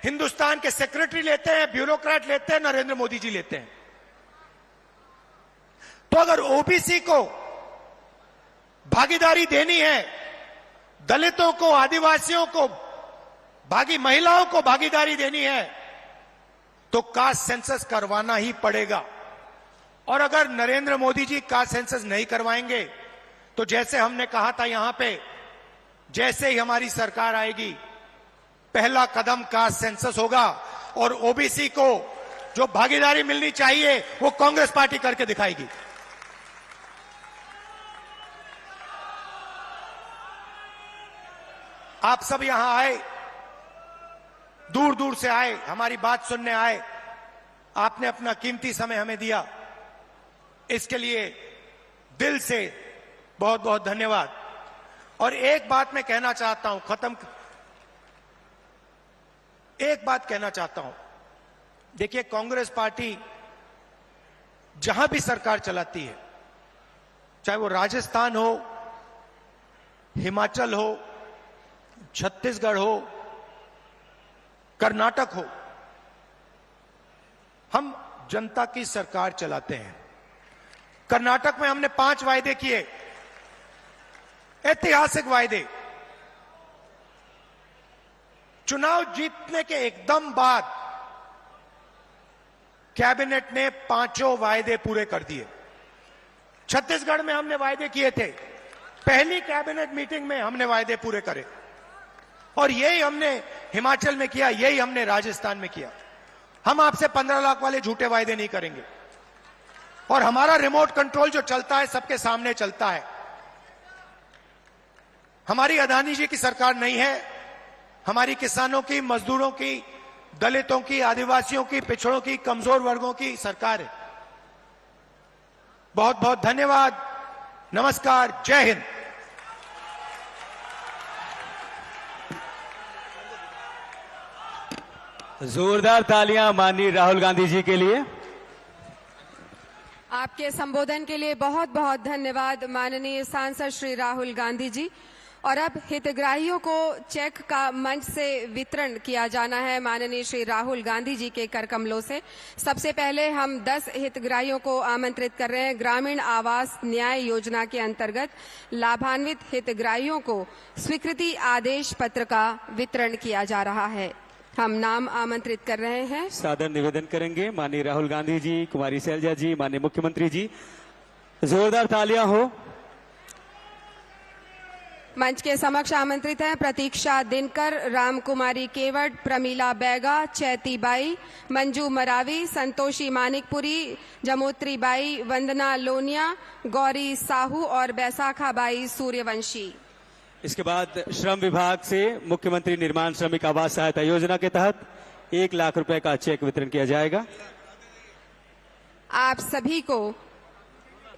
हिंदुस्तान के सेक्रेटरी लेते हैं, ब्यूरोक्रेट लेते हैं, नरेंद्र मोदी जी लेते हैं। तो अगर ओबीसी को भागीदारी देनी है, दलितों को, आदिवासियों को, महिलाओं को भागीदारी देनी है, तो कास्ट सेंसस करवाना ही पड़ेगा। और अगर नरेंद्र मोदी जी कास्ट सेंसस नहीं करवाएंगे तो जैसे हमने कहा था यहां पे, जैसे ही हमारी सरकार आएगी पहला कदम कास्ट सेंसस होगा, और ओबीसी को जो भागीदारी मिलनी चाहिए वो कांग्रेस पार्टी करके दिखाएगी। आप सब यहां आए, दूर दूर से आए, हमारी बात सुनने आए, आपने अपना कीमती समय हमें दिया, इसके लिए दिल से बहुत बहुत धन्यवाद। और एक बात मैं कहना चाहता हूं, एक बात कहना चाहता हूं। देखिए, कांग्रेस पार्टी जहां भी सरकार चलाती है, चाहे वो राजस्थान हो, हिमाचल हो, छत्तीसगढ़ हो, कर्नाटक हो, हम जनता की सरकार चलाते हैं। कर्नाटक में हमने 5 वायदे किए, ऐतिहासिक वायदे। चुनाव जीतने के एकदम बाद कैबिनेट ने 5 वायदे पूरे कर दिए। छत्तीसगढ़ में हमने वायदे किए थे, पहली कैबिनेट मीटिंग में हमने वायदे पूरे करे, और यही हमने हिमाचल में किया, यही हमने राजस्थान में किया। हम आपसे 15 लाख वाले झूठे वायदे नहीं करेंगे, और हमारा रिमोट कंट्रोल जो चलता है सबके सामने चलता है। हमारी अदानी जी की सरकार नहीं है, हमारी किसानों की, मजदूरों की, दलितों की, आदिवासियों की, पिछड़ों की, कमजोर वर्गों की सरकार है। बहुत बहुत धन्यवाद, नमस्कार, जय हिंद। जोरदार तालियां माननीय राहुल गांधी जी के लिए। आपके संबोधन के लिए बहुत बहुत धन्यवाद माननीय सांसद श्री राहुल गांधी जी। और अब हितग्राहियों को चेक का मंच से वितरण किया जाना है माननीय श्री राहुल गांधी जी के कर कमलों से। सबसे पहले हम 10 हितग्राहियों को आमंत्रित कर रहे हैं। ग्रामीण आवास न्याय योजना के अंतर्गत लाभान्वित हितग्राहियों को स्वीकृति आदेश पत्र का वितरण किया जा रहा है। हम नाम आमंत्रित कर रहे हैं। सादर निवेदन करेंगे माननीय राहुल गांधी जी, कुमारी शैलजा जी, माननीय मुख्यमंत्री जी। जोरदार तालियां हो। मंच के समक्ष आमंत्रित हैं प्रतीक्षा दिनकर, राम कुमारी केवट, प्रमीला बैगा, चैती बाई, मंजू मरावी, संतोषी मानिकपुरी, जमोत्री बाई, वंदना लोनिया, गौरी साहू और बैसाखा बाई सूर्यवंशी। इसके बाद श्रम विभाग से मुख्यमंत्री निर्माण श्रमिक आवास सहायता योजना के तहत 1 लाख रुपए का चेक वितरण किया जाएगा। आप सभी को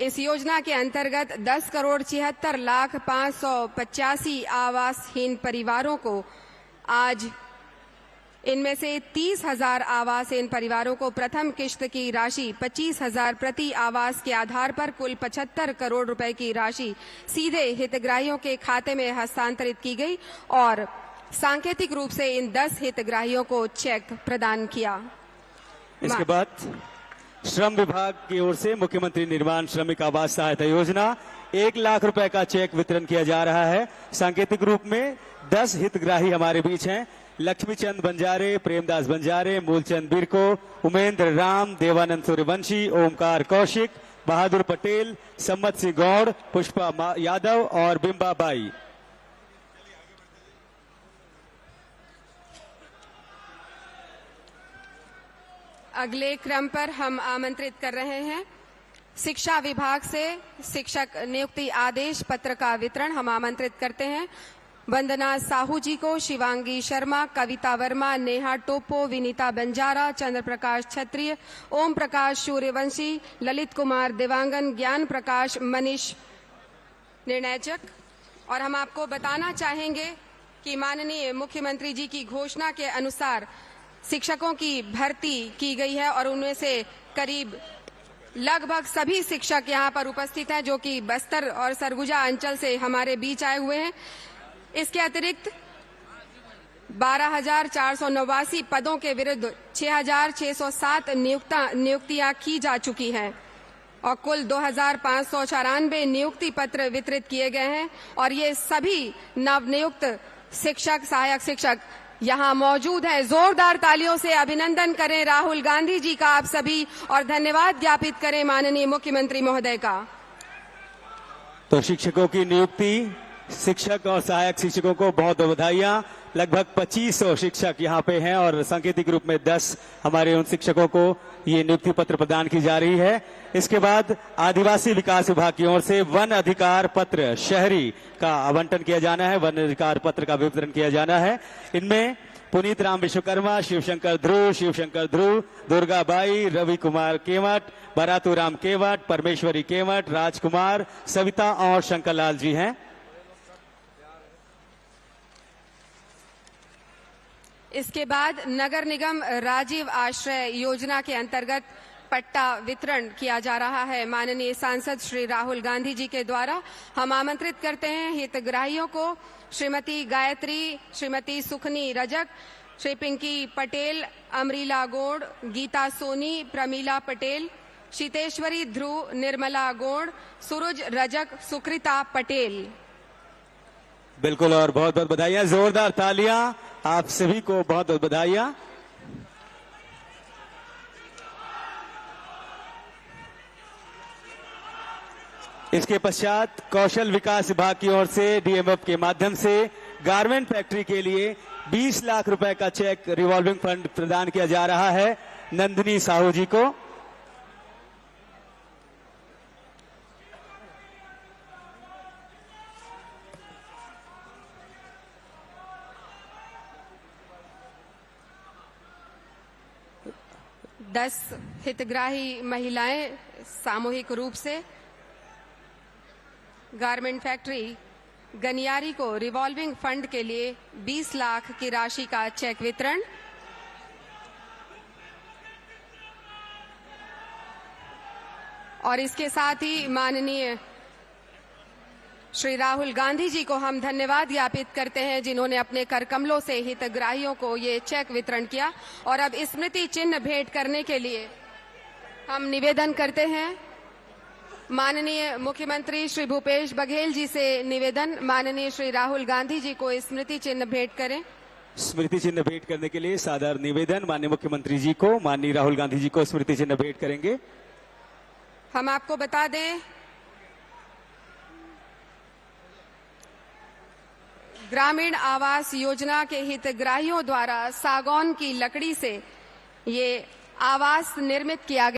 इस योजना के अंतर्गत 10,76,585 आवासहीन परिवारों को आज इनमें से 30,000 आवासहीन परिवारों को प्रथम किश्त की राशि 25,000 प्रति आवास के आधार पर कुल 75 करोड़ रुपए की राशि सीधे हितग्राहियों के खाते में हस्तांतरित की गई और सांकेतिक रूप से इन 10 हितग्राहियों को चेक प्रदान किया। इसके बाद श्रम विभाग की ओर से मुख्यमंत्री निर्माण श्रमिक आवास सहायता योजना 1 लाख रुपए का चेक वितरण किया जा रहा है। सांकेतिक रूप में 10 हितग्राही हमारे बीच हैं। लक्ष्मीचंद बंजारे, प्रेमदास बंजारे, मूलचंद बिरको, उमेंद्र राम, देवानंद सूर्यवंशी, ओमकार कौशिक, बहादुर पटेल, सम्मत सिंह गौड़, पुष्पा यादव और बिंबा बाई। अगले क्रम पर हम आमंत्रित कर रहे हैं शिक्षा विभाग से शिक्षक नियुक्ति आदेश पत्र का वितरण हम आमंत्रित करते हैं। वंदना साहू जी को, शिवांगी शर्मा, कविता वर्मा, नेहा टोपो, विनीता बंजारा, चंद्र प्रकाश क्षत्रिय, ओम प्रकाश सूर्यवंशी, ललित कुमार देवांगन, ज्ञान प्रकाश, मनीष निर्णयचक। और हम आपको बताना चाहेंगे कि माननीय मुख्यमंत्री जी की घोषणा के अनुसार शिक्षकों की भर्ती की गई है और उनमें से करीब लगभग सभी शिक्षक यहां पर उपस्थित हैं जो कि बस्तर और सरगुजा अंचल से हमारे बीच आए हुए हैं। इसके अतिरिक्त 12,489 पदों के विरुद्ध 6,607 नियुक्तियां की जा चुकी हैं और कुल 2,594 नियुक्ति पत्र वितरित किए गए हैं और ये सभी नवनियुक्त शिक्षक, सहायक शिक्षक यहाँ मौजूद है। जोरदार तालियों से अभिनंदन करें राहुल गांधी जी का आप सभी और धन्यवाद ज्ञापित करें माननीय मुख्यमंत्री महोदय का। तो शिक्षकों की नियुक्ति, शिक्षक और सहायक शिक्षकों को बहुत बधाइयां। लगभग 2500 शिक्षक यहाँ पे हैं और सांकेतिक रूप में 10 हमारे उन शिक्षकों को ये नियुक्ति पत्र प्रदान की जा रही है। इसके बाद आदिवासी विकास विभाग की ओर से वन अधिकार पत्र शहरी का आवंटन किया जाना है, वन अधिकार पत्र का वितरण किया जाना है। इनमें पुनीत राम विश्वकर्मा, शिवशंकर ध्रुव, दुर्गाबाई, रवि कुमार केवट, बरातू राम केवट, परमेश्वरी केवट, राजकुमार, सविता और शंकरलाल जी हैं। इसके बाद नगर निगम राजीव आश्रय योजना के अंतर्गत पट्टा वितरण किया जा रहा है। माननीय सांसद श्री राहुल गांधी जी के द्वारा हम आमंत्रित करते हैं हितग्राहियों को श्रीमती गायत्री, श्रीमती सुखनी रजक, श्री पिंकी पटेल, अमरीला गोड़, गीता सोनी, प्रमीला पटेल, शीतेश्वरी ध्रुव, निर्मला गोड़, सूरज रजक, सुकृता पटेल। बिल्कुल, और बहुत बहुत बधाइयां, जोरदार तालियां आप सभी को, बहुत बहुत बधाइयां। इसके पश्चात कौशल विकास विभाग की ओर से डीएमएफ के माध्यम से गारमेंट फैक्ट्री के लिए 20 लाख रुपए का चेक रिवॉल्विंग फंड प्रदान किया जा रहा है नंदिनी साहू जी को। दस हितग्राही महिलाएं सामूहिक रूप से गारमेंट फैक्ट्री गनियारी को रिवॉल्विंग फंड के लिए 20 लाख की राशि का चेक वितरण। और इसके साथ ही माननीय श्री राहुल गांधी जी को हम धन्यवाद ज्ञापित करते हैं जिन्होंने अपने कर कमलों से हितग्राहियों को ये चेक वितरण किया। और अब स्मृति चिन्ह भेंट करने के लिए हम निवेदन करते हैं माननीय मुख्यमंत्री श्री भूपेश बघेल जी से निवेदन, माननीय श्री राहुल गांधी जी को स्मृति चिन्ह भेंट करें। स्मृति चिन्ह भेंट करने के लिए सादर निवेदन माननीय मुख्यमंत्री जी को, माननीय राहुल गांधी जी को स्मृति चिन्ह भेंट करेंगे। हम आपको बता दें ग्रामीण आवास योजना के हितग्राहियों द्वारा सागौन की लकड़ी से ये आवास निर्मित किया गया।